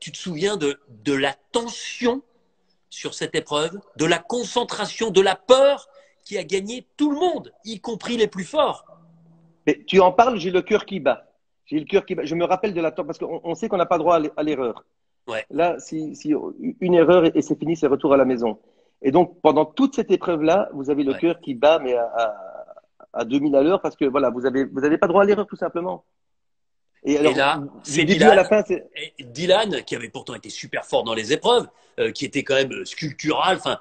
Tu te souviens de la tension sur cette épreuve, de la concentration, de la peur qui a gagné tout le monde, y compris les plus forts. Mais tu en parles, j'ai le cœur qui bat. J'ai le cœur qui bat. Je me rappelle de la parce qu'on sait qu'on n'a pas droit à l'erreur. Ouais, Là, si une erreur et c'est fini, c'est retour à la maison. Et donc, pendant toute cette épreuve-là, vous avez le ouais. cœur qui bat, mais à 2000 à l'heure, parce que voilà, vous avez pas droit à l'erreur, tout simplement. Et Et alors, là, du c'est début à Dylan. la fin, c'est, Et Dylan, qui avait pourtant été super fort dans les épreuves, qui était quand même sculptural. Enfin,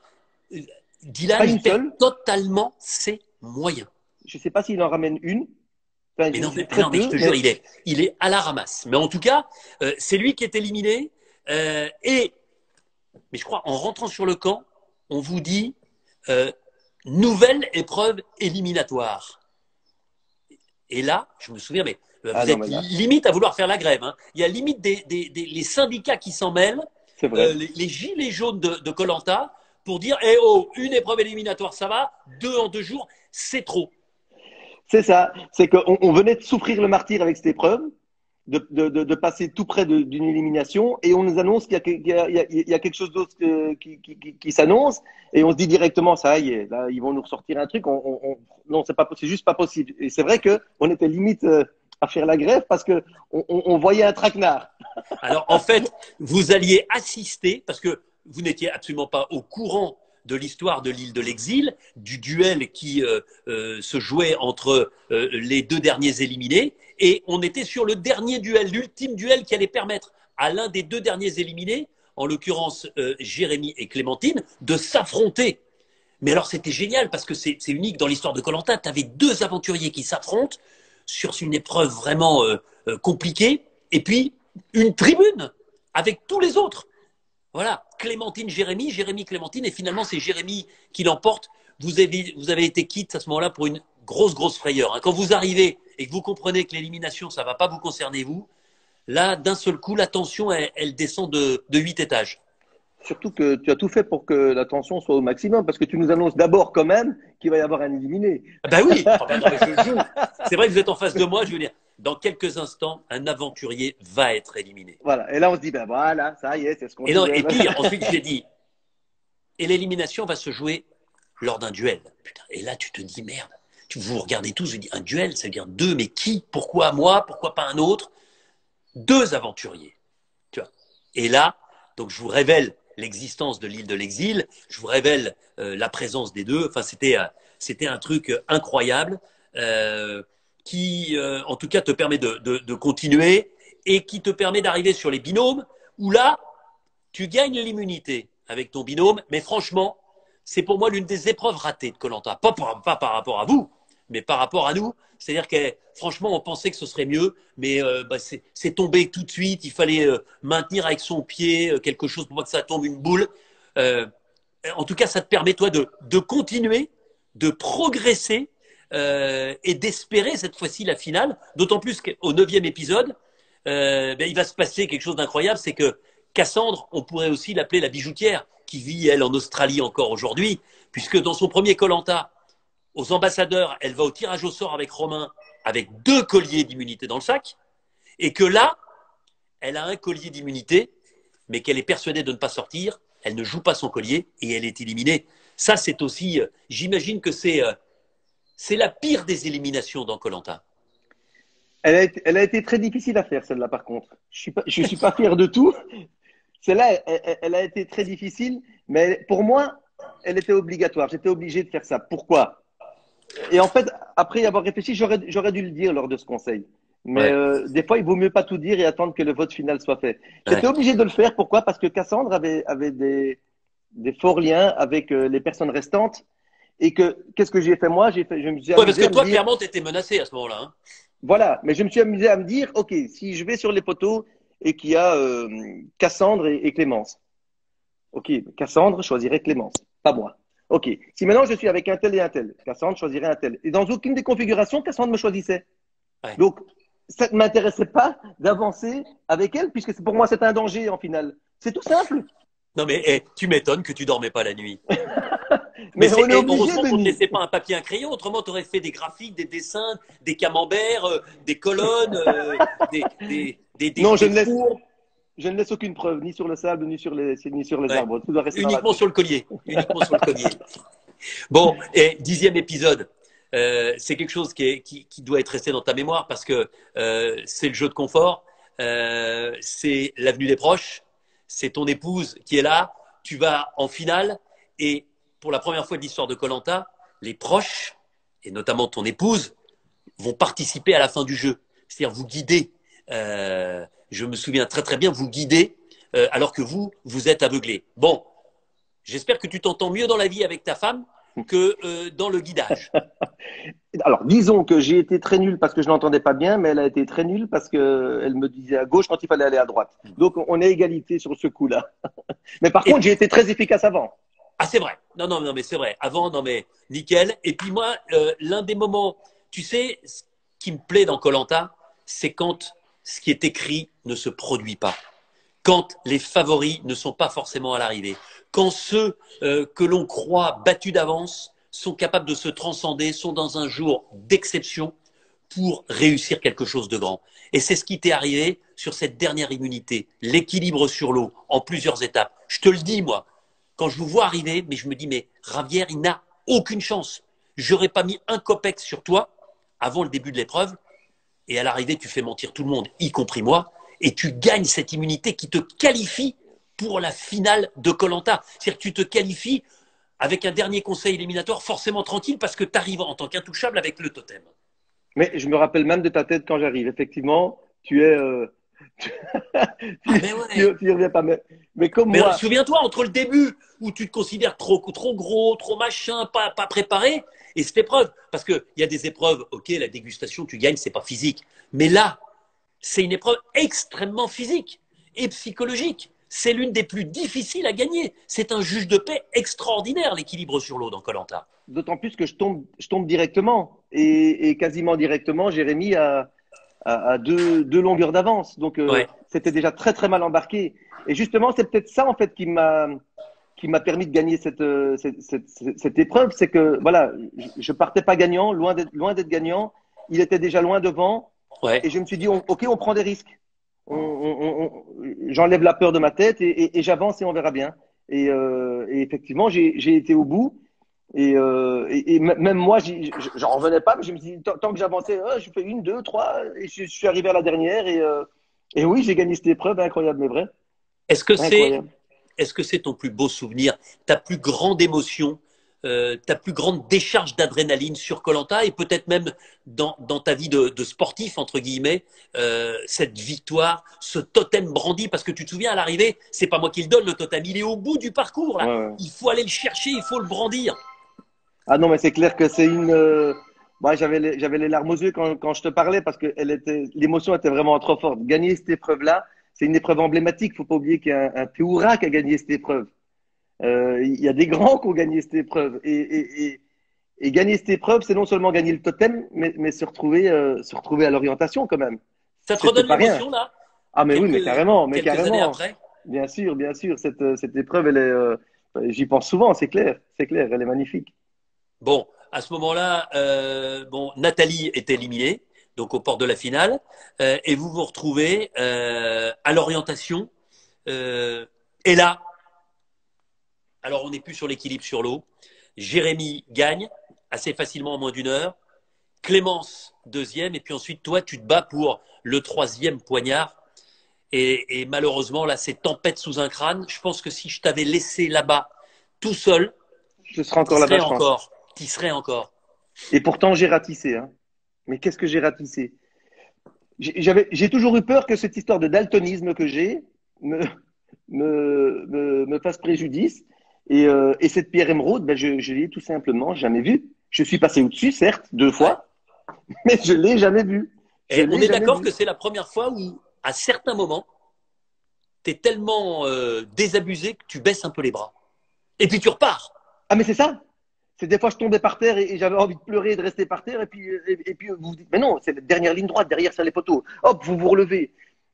Dylan, pas il une perd seule. totalement ses moyens. Je sais pas s'il en ramène une. Enfin, Mais non, mais, très non, mais je peu, te jure, mais il est à la ramasse. Mais en tout cas, c'est lui qui est éliminé. Mais je crois, en rentrant sur le camp, on vous dit euh, nouvelle épreuve éliminatoire. Et là, je me souviens, mais ah vous non, êtes mais là, limite à vouloir faire la grève. Hein. Il y a limite les syndicats qui s'en mêlent, c'est vrai. les gilets jaunes de Koh-Lanta, pour dire, eh oh, une épreuve éliminatoire, ça va, deux en 2 jours, c'est trop. C'est ça. C'est qu'on venait de souffrir le martyr avec cette épreuve, de passer tout près d'une élimination, et on nous annonce qu'il y a quelque chose d'autre qui s'annonce, et on se dit directement, ça y est, là, ils vont nous ressortir un truc. Non, c'est juste pas possible. Et c'est vrai que on était limite à faire la grève parce que on voyait un traquenard. Alors, en fait, vous alliez assister, parce que vous n'étiez absolument pas au courant de l'histoire de l'île de l'exil, du duel qui se jouait entre les deux derniers éliminés, et on était sur le dernier duel, l'ultime duel qui allait permettre à l'un des deux derniers éliminés, en l'occurrence Jérémy et Clémentine, de s'affronter. Mais alors c'était génial parce que c'est unique dans l'histoire de Koh Lanta. Tu avais deux aventuriers qui s'affrontent sur une épreuve vraiment compliquée, et puis une tribune avec tous les autres. Voilà, Clémentine, Jérémy, Jérémy, Clémentine, et finalement c'est Jérémy qui l'emporte. Vous avez été quitte à ce moment-là pour une grosse frayeur. Hein. Quand vous arrivez et que vous comprenez que l'élimination, ça ne va pas vous concerner vous, là, d'un seul coup, la tension, elle descend de 8 étages. Surtout que tu as tout fait pour que la tension soit au maximum, parce que tu nous annonces d'abord quand même qu'il va y avoir un éliminé. Ah bah oui, oh bah non, mais je joue. C'est vrai que vous êtes en face de moi, je veux dire, dans quelques instants, un aventurier va être éliminé. Voilà. Et là, on se dit, ben voilà, ça y est, c'est ce qu'on Et, non, disait. et puis, ensuite, j'ai dit, et l'élimination va se jouer lors d'un duel. Putain, et là, tu te dis, merde, Vous regardez tous, je dis un duel, ça veut dire deux, mais qui? Pourquoi moi? Pourquoi pas un autre? Deux aventuriers. Tu vois. Et là, donc je vous révèle l'existence de l'île de l'exil, je vous révèle la présence des deux. Enfin, c'était un truc incroyable qui, en tout cas, te permet de continuer et qui te permet d'arriver sur les binômes où là, tu gagnes l'immunité avec ton binôme. Mais franchement, c'est pour moi l'une des épreuves ratées de koh pas par rapport à vous, mais par rapport à nous. C'est-à-dire que franchement, on pensait que ce serait mieux, mais c'est tombé tout de suite. Il fallait maintenir avec son pied quelque chose pour pas que ça tombe une boule. Euh, En tout cas, ça te permet, toi, de continuer, de progresser et d'espérer cette fois-ci la finale. D'autant plus qu'au 9e épisode, il va se passer quelque chose d'incroyable. C'est que Cassandre, on pourrait aussi l'appeler la bijoutière, qui vit, elle, en Australie encore aujourd'hui, puisque dans son premier koh aux ambassadeurs, elle va au tirage au sort avec Romain, avec 2 colliers d'immunité dans le sac, et que là, elle a un collier d'immunité, mais qu'elle est persuadée de ne pas sortir, elle ne joue pas son collier et elle est éliminée. Ça, c'est aussi, j'imagine que c'est la pire des éliminations dans koh. Elle a été très difficile à faire, celle-là, par contre. Je suis pas fier de tout. Celle-là, elle a été très difficile, mais pour moi, elle était obligatoire. J'étais obligé de faire ça. Pourquoi? Et en fait, après y avoir réfléchi, j'aurais dû le dire lors de ce conseil. Mais Ouais, des fois, il vaut mieux pas tout dire et attendre que le vote final soit fait. ouais. J'étais obligé de le faire. Pourquoi? Parce que Cassandre avait des forts liens avec les personnes restantes. Et que, qu'est-ce que j'ai fait moi? Je me suis Ouais, parce amusé que à me toi, dire, clairement, tu étais menacé à ce moment-là. Hein. voilà. Mais je me suis amusé à me dire, OK, si je vais sur les poteaux et qu'il y a Cassandre et Clémence, OK, Cassandre choisirait Clémence, pas moi. OK, si maintenant je suis avec un tel et un tel, Cassandre choisirait un tel. Et dans aucune des configurations, Cassandre me choisissait. Ouais. Donc, ça ne m'intéressait pas d'avancer avec elle, puisque pour moi, c'est un danger en finale. C'est tout simple. Non, mais tu m'étonnes que tu dormais pas la nuit. Mais Mais on est obligé, heureusement qu'on ne te Denis. laissait pas un papier, un crayon, autrement tu aurais fait des graphiques, des dessins, des camemberts, des colonnes, Non, des courbes. je ne laisse aucune preuve, ni sur le sable, ni sur les Ouais. arbres. Tout doit rester dans la Uniquement tête. sur le collier. Uniquement sur le collier. Bon, et 10e épisode. C'est quelque chose qui doit être resté dans ta mémoire parce que c'est le jeu de confort, c'est l'avenue des proches, c'est ton épouse qui est là, tu vas en finale et pour la première fois de l'histoire de koh les proches, et notamment ton épouse, vont participer à la fin du jeu. C'est-à-dire vous guider. Je me souviens très très bien, vous guider alors que vous êtes aveuglé. Bon, j'espère que tu t'entends mieux dans la vie avec ta femme que dans le guidage. Alors, disons que j'ai été très nul parce que je n'entendais pas bien, mais elle a été très nulle parce qu'elle me disait à gauche quand il fallait aller à droite. Donc, on est égalité sur ce coup-là. Mais par Et contre, j'ai été très efficace avant. ah, c'est vrai. Non, non, non, mais c'est vrai. Avant, non, mais nickel. Et puis moi, l'un des moments, tu sais, ce qui me plaît dans koh c'est quand ce qui est écrit ne se produit pas. Quand les favoris ne sont pas forcément à l'arrivée. Quand ceux que l'on croit battus d'avance sont capables de se transcender, sont dans un jour d'exception pour réussir quelque chose de grand. Et c'est ce qui t'est arrivé sur cette dernière immunité, l'équilibre sur l'eau en plusieurs étapes. Je te le dis, moi, quand je vous vois arriver, mais je me dis, mais Ravière, il n'a aucune chance. J'aurais pas mis un copex sur toi avant le début de l'épreuve, et à l'arrivée, tu fais mentir tout le monde, y compris moi, et tu gagnes cette immunité qui te qualifie pour la finale de koh. C'est-à-dire que tu te qualifies avec un dernier conseil éliminatoire forcément tranquille parce que tu arrives en tant qu'intouchable avec le totem. Mais je me rappelle même de ta tête quand j'arrive. Effectivement, tu es, Ah ben ouais. tu y reviens pas. Mais comme Mais moi, souviens-toi, entre le début où tu te considères trop gros, trop machin, pas préparé, et cette épreuve, parce qu'il y a des épreuves, ok, la dégustation, tu gagnes, c'est pas physique. Mais là, c'est une épreuve extrêmement physique et psychologique. C'est l'une des plus difficiles à gagner. C'est un juge de paix extraordinaire, l'équilibre sur l'eau dans koh. d'autant plus que je tombe directement et quasiment directement, Jérémy à deux longueurs d'avance. Donc, Ouais. c'était déjà très, très mal embarqué. Et justement, c'est peut-être ça, en fait, qui m'a permis de gagner cette épreuve. C'est que, voilà, je partais pas gagnant, loin d'être gagnant. Il était déjà loin devant. Ouais. Et je me suis dit, OK, on prend des risques. J'enlève la peur de ma tête et j'avance et on verra bien. Et effectivement, j'ai été au bout. Même moi, j'en revenais pas, mais je me dis, tant que j'avançais, je fais une, deux, trois, et je suis arrivé à la dernière. Et oui, j'ai gagné cette épreuve, incroyable, mais vrai. Est-ce que c'est Incroyable. Est-ce que c'est ton plus beau souvenir, ta plus grande émotion, ta plus grande décharge d'adrénaline sur koh et peut-être même dans ta vie de sportif, entre guillemets, cette victoire, ce totem brandi, parce que tu te souviens à l'arrivée, c'est pas moi qui le donne le totem, il est au bout du parcours Ouais, là, ouais. il faut aller le chercher, il faut le brandir. Ah non, mais c'est clair que c'est une. Moi, j'avais les larmes aux yeux quand je te parlais parce que l'émotion était vraiment trop forte. Gagner cette épreuve-là, c'est une épreuve emblématique. Faut pas oublier qu'il y a un Théoura qui a gagné cette épreuve. Il y a des grands qui ont gagné cette épreuve. Et gagner cette épreuve, c'est non seulement gagner le totem, mais se retrouver à l'orientation quand même. Ça te C'était redonne pas rien. l'émotion là, Ah, mais oui, mais quelques années carrément. après? Bien sûr, bien sûr. Cette épreuve, j'y pense souvent, c'est clair, elle est magnifique. Bon, à ce moment-là, bon, Nathalie est éliminée, donc au port de la finale, et vous vous retrouvez à l'orientation. Euh, et là, alors on n'est plus sur l'équilibre sur l'eau. Jérémy gagne assez facilement en moins d'une heure. Clémence deuxième, et puis ensuite toi, tu te bats pour le troisième poignard. Et malheureusement, là, c'est tempête sous un crâne. Je pense que si je t'avais laissé là-bas tout seul, Je serai t'y encore là-bas, serais je pense. encore. T'y serais encore. Et pourtant, j'ai ratissé, hein. Mais qu'est-ce que j'ai ratissé? J'ai toujours eu peur que cette histoire de daltonisme que j'ai me, me fasse préjudice. Et cette pierre émeraude, ben, je l'ai tout simplement jamais vue. Je suis passé au-dessus, certes, deux Ouais. fois, mais je l'ai jamais vue. Je Et on l'ai est jamais d'accord vue. que c'est la première fois où, à certains moments, tu es tellement désabusé que tu baisses un peu les bras. Et puis tu repars. Ah, mais c'est ça. C'est des fois, je tombais par terre et j'avais envie de pleurer et de rester par terre. Et puis vous vous dites, mais non, c'est la dernière ligne droite, derrière, c'est les poteaux. Hop, vous vous relevez.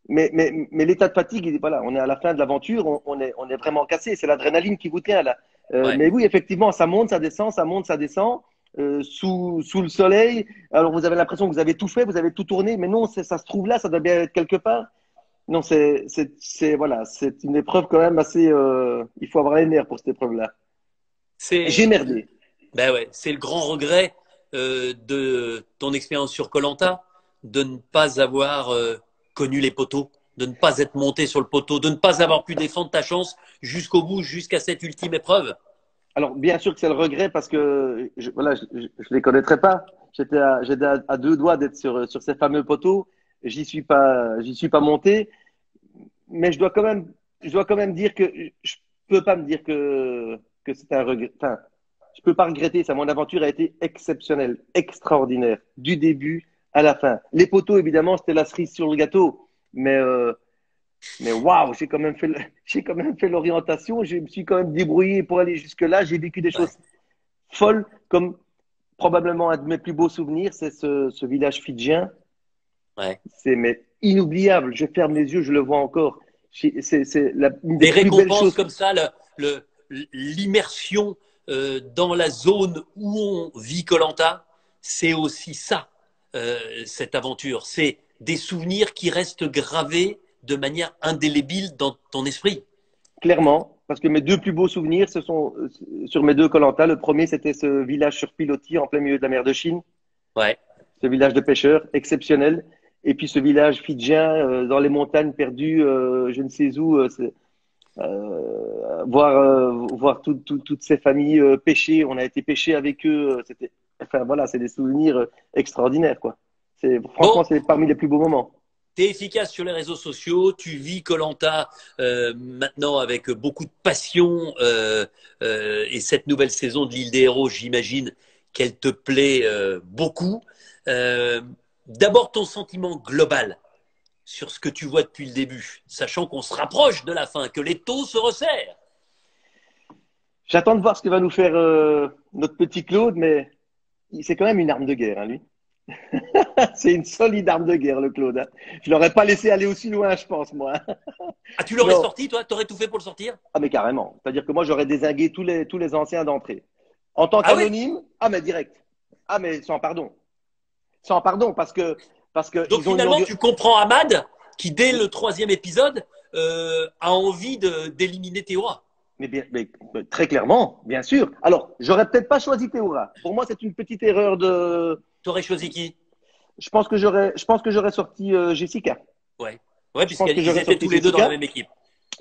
Mais l'état de fatigue, voilà, on est à la fin de l'aventure, on est vraiment cassé. C'est l'adrénaline qui vous tient là. Ouais. Mais oui, effectivement, ça monte, ça descend, ça monte, ça descend. Sous le soleil. Alors vous avez l'impression que vous avez tout fait, vous avez tout tourné, mais non, ça se trouve là, ça doit bien être quelque part. Non, voilà, c'est une épreuve quand même assez. Il faut avoir les nerfs pour cette épreuve-là. J'ai C'est merdé. ben ouais, c'est le grand regret de ton expérience sur koh de ne pas avoir connu les poteaux, de ne pas être monté sur le poteau, de ne pas avoir pu défendre ta chance jusqu'au bout, jusqu'à cette ultime épreuve. Alors, bien sûr que c'est le regret parce que voilà, je les connaîtrais pas. J'étais à deux doigts d'être sur ces fameux poteaux. J'y suis pas monté. Mais je dois quand même dire que je peux pas me dire que c'est un regret. Enfin, je peux pas regretter ça. Mon aventure a été exceptionnelle, extraordinaire, du début à la fin. Les poteaux, évidemment, c'était la cerise sur le gâteau. Mais, euh, mais waouh, j'ai quand même fait l'orientation. Je me suis quand même débrouillé pour aller jusque-là. J'ai vécu des Ouais, choses folles, comme probablement un de mes plus beaux souvenirs, c'est ce village fidjien. ouais. C'est mais inoubliable. Je ferme les yeux, je le vois encore. C'est une des Des plus belles récompenses choses. comme ça, l'immersion dans la zone où on vit koh c'est aussi ça, cette aventure. C'est des souvenirs qui restent gravés de manière indélébile dans ton esprit. Clairement, parce que mes deux plus beaux souvenirs, ce sont sur mes deux koh. Le premier, c'était ce village sur pilotis en plein milieu de la mer de Chine, Ouais. ce village de pêcheurs exceptionnel. Et puis ce village fidjien dans les montagnes perdues, je ne sais où, voir toutes ces familles pêcher. On a été pêcher avec eux. Enfin voilà, c'est des souvenirs extraordinaires, quoi. Bon, Franchement, c'est parmi les plus beaux moments. tu es efficace sur les réseaux sociaux, tu vis koh maintenant avec beaucoup de passion et cette nouvelle saison de l'île des héros, j'imagine qu'elle te plaît beaucoup. Euh, D'abord ton sentiment global sur ce que tu vois depuis le début, sachant qu'on se rapproche de la fin, que les taux se resserrent. J'attends de voir ce que va nous faire notre petit Claude, mais c'est quand même une arme de guerre, hein, lui. C'est une solide arme de guerre, le Claude, hein. Je l'aurais pas laissé aller aussi loin, je pense, moi. Ah, tu l'aurais Non. sorti, toi? T'aurais tout fait pour le sortir? Ah, mais carrément. C'est-à-dire que moi, j'aurais dézingué tous les anciens d'entrée. En tant Ah oui? qu'anonyme, ah, mais direct. Ah, mais sans pardon. Sans pardon, parce que Donc ils ont une longue. finalement, tu comprends Ahmad qui, dès le troisième épisode, a envie d'éliminer Théora. mais très clairement, bien sûr. Alors, j'aurais peut-être pas choisi Théora. Pour moi, c'est une petite erreur de. Tu aurais choisi qui? Je pense que j'aurais sorti Jessica. Ouais. Ouais, Je pense que puisqu'ils j'aurais étaient sorti tous les deux dans la Jessica. même équipe.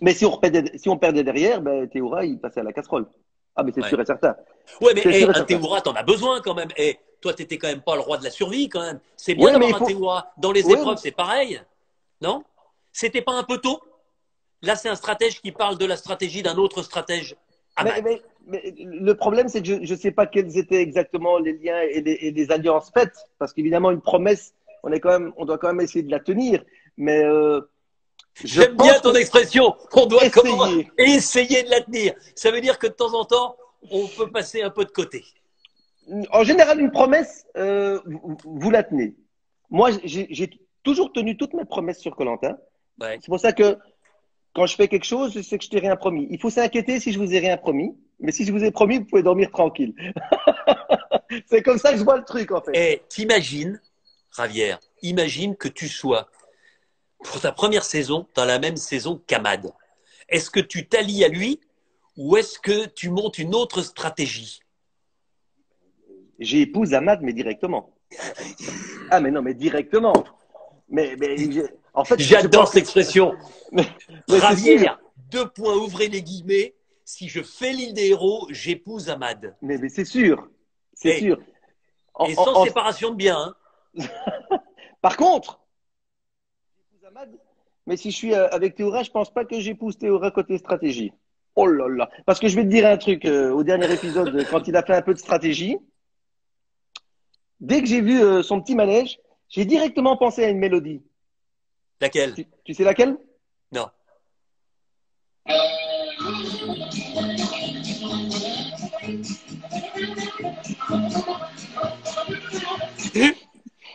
Mais si on perdait derrière, ben, Théora, il passait à la casserole. Ah, mais c'est Ouais. sûr et certain. Ouais, mais C'est sûr et un certain. Théoura, t'en as besoin quand même. Toi, t'étais quand même pas le roi de la survie quand même. C'est bien Oui, mais d'avoir il un faut. Théoura. Dans les Oui, épreuves, c'est pareil. Non? C'était pas un peu tôt? Là, c'est un stratège qui parle de la stratégie d'un autre stratège, mais, Ahmad. mais, mais le problème, c'est que je ne sais pas quels étaient exactement les liens et les alliances faites. Parce qu'évidemment, une promesse, on doit quand même essayer de la tenir. Mais je J'aime bien pense ton que expression. On doit comment essayer. essayer de la tenir. Ça veut dire que de temps en temps, on peut passer un peu de côté. En général, une promesse, vous la tenez. Moi, j'ai toujours tenu toutes mes promesses sur koh. Ouais. C'est pour ça que quand je fais quelque chose, je sais que je t'ai rien promis. Il faut s'inquiéter si je vous ai rien promis. Mais si je vous ai promis, vous pouvez dormir tranquille. C'est comme ça que je vois le truc, en fait. Et t'imagines, Javier, imagine que tu sois pour ta première saison dans la même saison qu'Ahmad. Est-ce que tu t'allies à lui ou est-ce que tu montes une autre stratégie? J'épouse Ahmad, mais directement. Ah, mais non, mais directement. En fait, je J'adore pense que. cette expression. Mais, mais c'est sûr. Javier, deux points, ouvrez les guillemets. Si je fais l'île des héros, j'épouse Ahmad. Mais c'est sûr. C'est Et, sûr. En- et en- sans en- séparation de biens. Hein. Par contre, j'épouse Ahmad, mais si je suis avec Théora, je pense pas que j'épouse Théora côté stratégie. Oh là là. Parce que je vais te dire un truc, au dernier épisode, quand il a fait un peu de stratégie, dès que j'ai vu son petit manège, j'ai directement pensé à une mélodie. Laquelle? Tu sais laquelle? Non.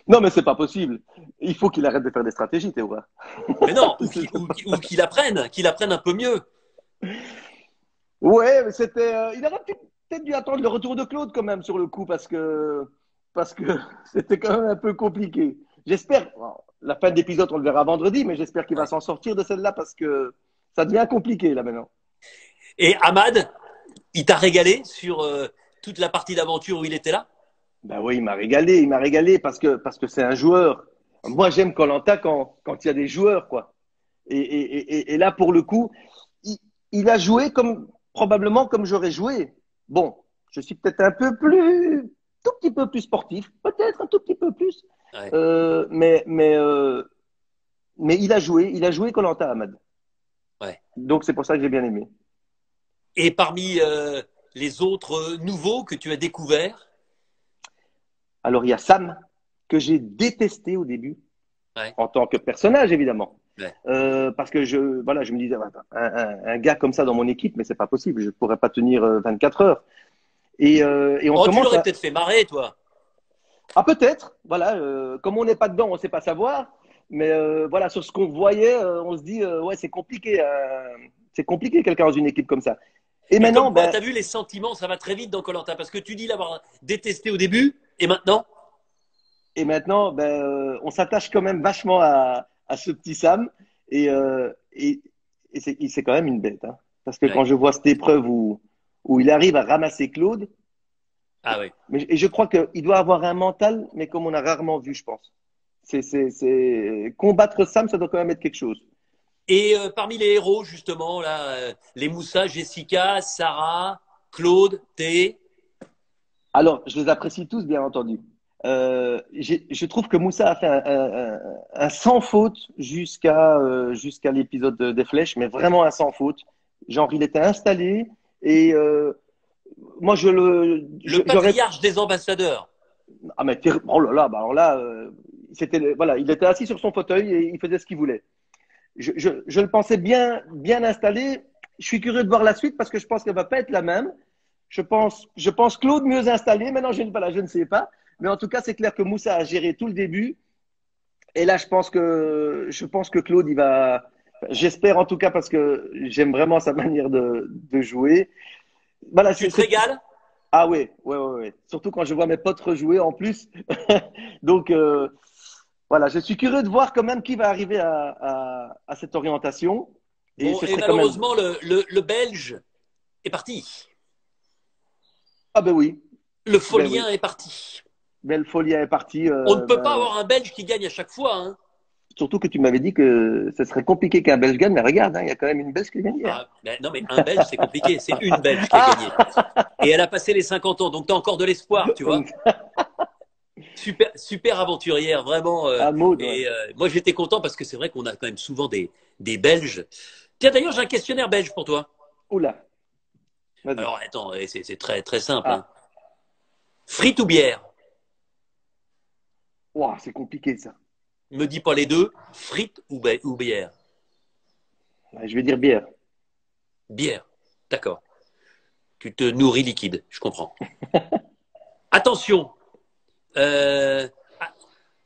Non, mais c'est pas possible. Il faut qu'il arrête de faire des stratégies, Théora. Mais non, ou qu'il apprenne un peu mieux. Ouais, mais il aurait peut-être dû attendre le retour de Claude quand même sur le coup parce que c'était quand même un peu compliqué. J'espère. Bon, la fin de l'épisode, on le verra vendredi, mais j'espère qu'il va Ouais. s'en sortir de celle-là parce que ça devient compliqué là maintenant. Et Ahmad, il t'a régalé sur toute la partie d'aventure où il était là? Ben oui, il m'a régalé parce que c'est un joueur. Moi, j'aime koh quand il y a des joueurs, quoi. Et là, pour le coup, il, il a joué probablement comme j'aurais joué. Bon, je suis peut-être tout petit peu plus sportif, peut-être un tout petit peu plus. Ouais. Mais il a joué koh Ahmad. Ouais. Donc c'est pour ça que j'ai bien aimé. Et parmi les autres nouveaux que tu as découverts? Alors il y a Sam que j'ai détesté au début Ouais. en tant que personnage évidemment. Ouais. Parce que voilà, je me disais, un gars comme ça dans mon équipe, mais c'est pas possible, je pourrais pas tenir 24 heures. Et on Oh, tu commence l'aurais à. peut-être fait marrer, toi. Ah, peut-être, voilà, comme on n'est pas dedans, on ne sait pas savoir. Mais voilà, sur ce qu'on voyait, on se dit, ouais, c'est compliqué quelqu'un dans une équipe comme ça. Et Et maintenant, comme quoi, ben, tu as vu, les sentiments, ça va très vite dans koh parce que tu dis l'avoir détesté au début, et maintenant? on s'attache quand même vachement à ce petit Sam. Et c'est quand même une bête. Hein. Parce que quand Ouais. je vois cette épreuve où il arrive à ramasser Claude, Ah oui. et je crois qu'il doit avoir un mental, mais comme on a rarement vu, je pense. Combattre Sam, ça doit quand même être quelque chose. Et parmi les héros, justement, là, les Moussa, Jessica, Sarah, Claude, Thé. Alors, je les apprécie tous, bien entendu. Je trouve que Moussa a fait un sans faute jusqu'à l'épisode des flèches, mais vraiment un sans faute. Genre, il était installé et moi, Le j'aurais. patriarche des ambassadeurs. Ah, mais oh là là, bah alors là, voilà, il était assis sur son fauteuil et il faisait ce qu'il voulait. Je le pensais bien, bien installé. Je suis curieux de voir la suite parce que je pense qu'elle va pas être la même. Je pense Claude mieux installé. Maintenant, je ne sais pas. Mais en tout cas, c'est clair que Moussa a géré tout le début. Et là, je pense que Claude, il va. J'espère en tout cas parce que j'aime vraiment sa manière de jouer. Voilà, Tu te régales? Ah oui, ouais, ouais, ouais. Surtout quand je vois mes potes rejouer en plus. Donc, voilà, je suis curieux de voir quand même qui va arriver à cette orientation. Et Bon, ce et serait quand même. malheureusement, le Belge est parti. Ah ben oui, Le ben Folien oui. est parti. Belfolia est parti. On ne peut pas avoir un Belge qui gagne à chaque fois, hein. Surtout que tu m'avais dit que ce serait compliqué qu'un Belge gagne, mais regarde, hein, il y a quand même une Belge qui a gagné. Hein. Ah, ben non, mais un Belge, c'est compliqué. C'est une Belge qui a gagné. Ah Et elle a passé les 50 ans, donc tu as encore de l'espoir, tu vois. Super, super aventurière, vraiment. Ah, Maud, ouais. Et moi, j'étais content parce que c'est vrai qu'on a quand même souvent des Belges. Tiens, d'ailleurs, j'ai un questionnaire belge pour toi. Oula, vas-y. Alors, attends, c'est très, très simple, hein. Ah, Frites ou bière? ouah, c'est compliqué ça. Me dis pas les deux. Frites ou bière? Ouais, je vais dire bière. Bière. D'accord. Tu te nourris liquide, je comprends. Attention, euh,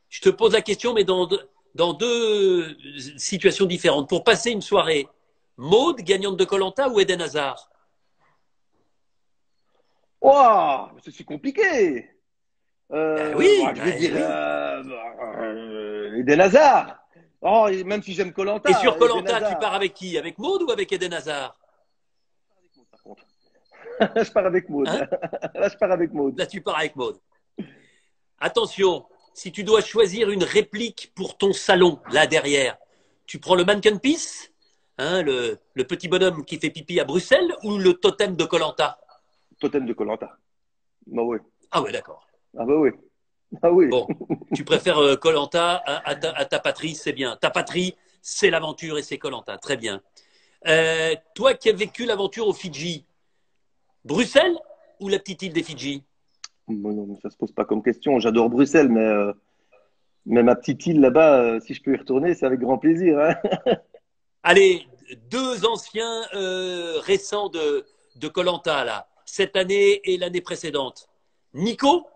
je te pose la question, mais dans deux situations différentes. Pour passer une soirée, Maude, gagnante de koh ou Eden Hazard? Ouah, c'est si compliqué. Ben oui, Ouah, je vais ben dire oui. Eden Hazard. Oh, et même si j'aime koh Et sur koh Eden tu Hazard. pars avec qui? Avec Maude ou avec Eden Hazard? Par contre, je pars avec Maud. Hein? Là, je pars avec Maud. Là, tu pars avec Maude. Attention, si tu dois choisir une réplique pour ton salon, là derrière, tu prends le mannequin piece, hein, le petit bonhomme qui fait pipi à Bruxelles, ou le totem de koh. Totem de koh Bah oui. Ah ouais, d'accord. Ah bah oui. Ah oui. Bon, tu préfères koh à ta patrie, c'est bien. Ta patrie, c'est l'aventure et c'est koh. Très bien. Toi qui as vécu l'aventure aux Fidji, Bruxelles ou la petite île des Fidji? Bon, non, mais ça se pose pas comme question. J'adore Bruxelles, mais ma petite île là-bas, si je peux y retourner, c'est avec grand plaisir. Hein. Allez, deux anciens récents de koh là, cette année et l'année précédente. Nico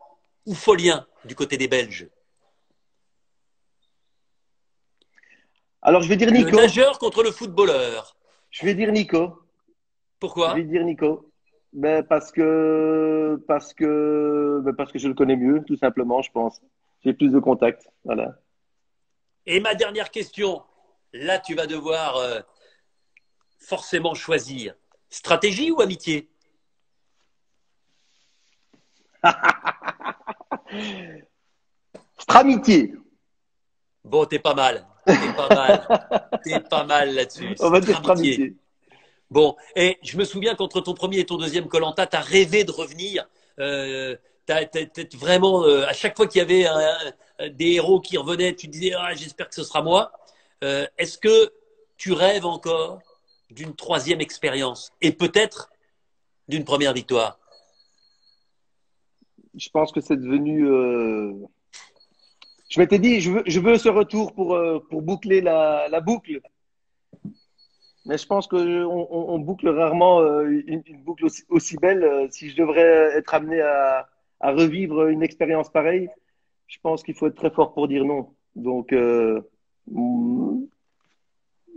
ou Folien du côté des Belges? Alors, je vais dire Le Nico. nageur contre le footballeur. Je vais dire Nico. Je vais Pourquoi? dire Nico. Ben, parce que je le connais mieux, tout simplement, je pense. J'ai plus de contacts. Voilà. Et ma dernière question, là tu vas devoir forcément choisir. Stratégie ou amitié? Stramitier. Bon, t'es pas mal. T'es pas mal. T'es pas mal là-dessus. On va dire Stramitier. Stramitier. Bon, et je me souviens qu'entre ton premier et ton deuxième koh t'as rêvé de revenir. Vraiment, à chaque fois qu'il y avait des héros qui revenaient, tu disais, ah, j'espère que ce sera moi. Est-ce que tu rêves encore d'une troisième expérience et peut-être d'une première victoire? Je pense que c'est devenu. Je m'étais dit, je veux ce retour pour boucler la boucle. Mais je pense qu'on boucle rarement une boucle aussi belle. Si je devrais être amené à revivre une expérience pareille, je pense qu'il faut être très fort pour dire non. Donc, mm,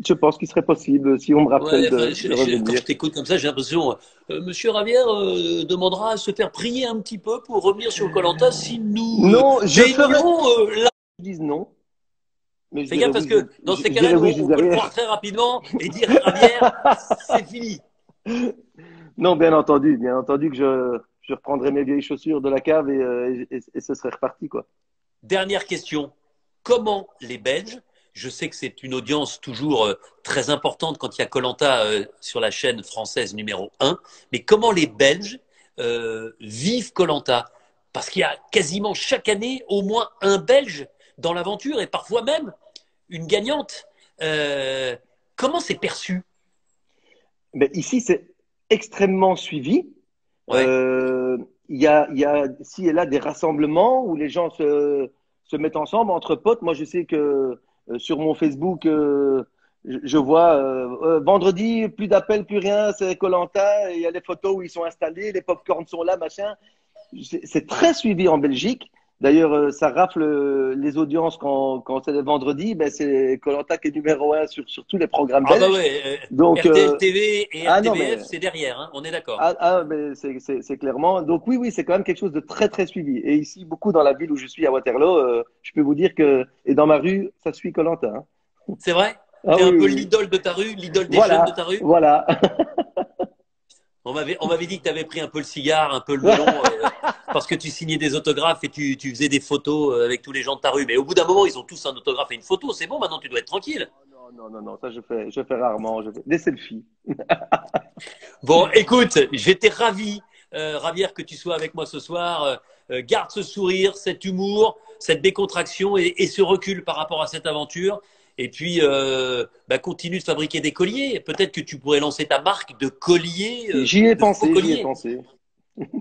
je pense qu'il serait possible si on me rappelle Ouais, enfin, de quand revenir. je t'écoute comme ça, j'ai l'impression, Monsieur Ravière demandera à se faire prier un petit peu pour revenir sur koh si nous Non, je ferais. baignons là. Je dis non, mais je Fais dirais gaffe oui. parce que dans ces Je cas-là, dirais nous, oui juste on peut le croire derrière. très rapidement et dire Ravière, c'est fini. Non, bien entendu que je reprendrai mes vieilles chaussures de la cave et ce serait reparti, quoi. Dernière question. Comment les Belges, je sais que c'est une audience toujours très importante quand il y a koh sur la chaîne française numéro un, mais comment les Belges vivent koh? Parce qu'il y a quasiment chaque année au moins un Belge dans l'aventure et parfois même une gagnante. Euh, Comment c'est perçu? Mais ici, c'est extrêmement suivi. Ouais. Il y a ici et là des rassemblements où les gens se mettent ensemble entre potes. Moi, je sais que sur mon Facebook, je vois vendredi, plus d'appels, plus rien, c'est koh. Il y a les photos où ils sont installés, les pop-corns sont là, machin. C'est très suivi en Belgique. D'ailleurs, ça rafle les audiences quand c'est le vendredi. Ben, c'est koh qui est numéro un sur tous les programmes Ah bah belges. ouais, Donc, RTL TV et ah non, mais RTBF, c'est derrière, hein, on est d'accord. mais c'est clairement. Donc oui, c'est quand même quelque chose de très très suivi. Et ici, beaucoup dans la ville où je suis à Waterloo, je peux vous dire que et dans ma rue, ça suit koh Hein. C'est vrai? Ah T'es un oui, peu oui, oui. l'idole de ta rue, l'idole des jeunes de Voilà, ta rue? voilà. On m'avait dit que tu avais pris un peu le cigare, un peu le melon, parce que tu signais des autographes et tu faisais des photos avec tous les gens de ta rue. Mais au bout d'un moment, ils ont tous un autographe et une photo. C'est bon, maintenant tu dois être tranquille. Non, non, non, non, ça je fais rarement. Je fais des selfies. Bon, écoute, j'étais ravi, Ravière, que tu sois avec moi ce soir. Garde ce sourire, cet humour, cette décontraction et ce recul par rapport à cette aventure. Et puis, bah, continue de fabriquer des colliers. Peut-être que tu pourrais lancer ta marque de colliers, J'y ai de faux pensé, j'y ai colliers. pensé.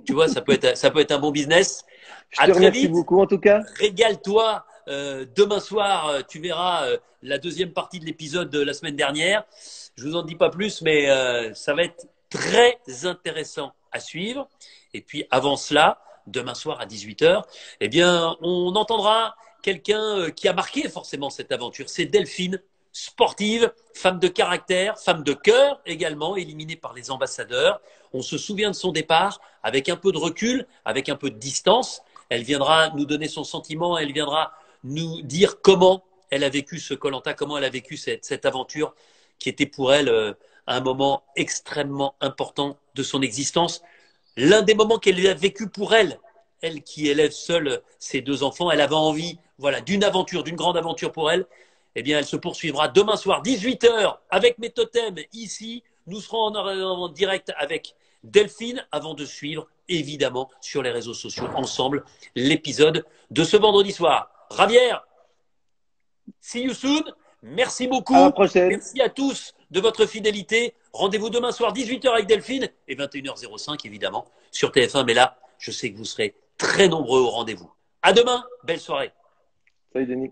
Tu vois, ça peut être un bon business. Je À te très remercie vite. beaucoup en tout cas. Régale-toi. Demain soir, tu verras la deuxième partie de l'épisode de la semaine dernière. Je vous en dis pas plus, mais ça va être très intéressant à suivre. Et puis avant cela, demain soir à 18h, eh bien, on entendra quelqu'un qui a marqué forcément cette aventure. C'est Delphine, sportive, femme de caractère, femme de cœur également, éliminée par les ambassadeurs. On se souvient de son départ avec un peu de recul, avec un peu de distance. Elle viendra nous donner son sentiment, elle viendra nous dire comment elle a vécu ce koh, comment elle a vécu cette aventure qui était pour elle un moment extrêmement important de son existence. L'un des moments qu'elle a vécu pour elle, elle qui élève seule ses deux enfants, elle avait envie voilà, d'une aventure, d'une grande aventure pour elle. Eh bien, elle se poursuivra demain soir, 18h, avec mes totems ici. Nous serons en direct avec Delphine avant de suivre, évidemment, sur les réseaux sociaux, ensemble, l'épisode de ce vendredi soir. Ravière, see you soon. Merci À la beaucoup. prochaine. Merci à tous de votre fidélité. Rendez-vous demain soir, 18h avec Delphine et 21h05, évidemment, sur TF1. Mais là, je sais que vous serez très nombreux au rendez-vous. À demain. Belle soirée. Salut Denis.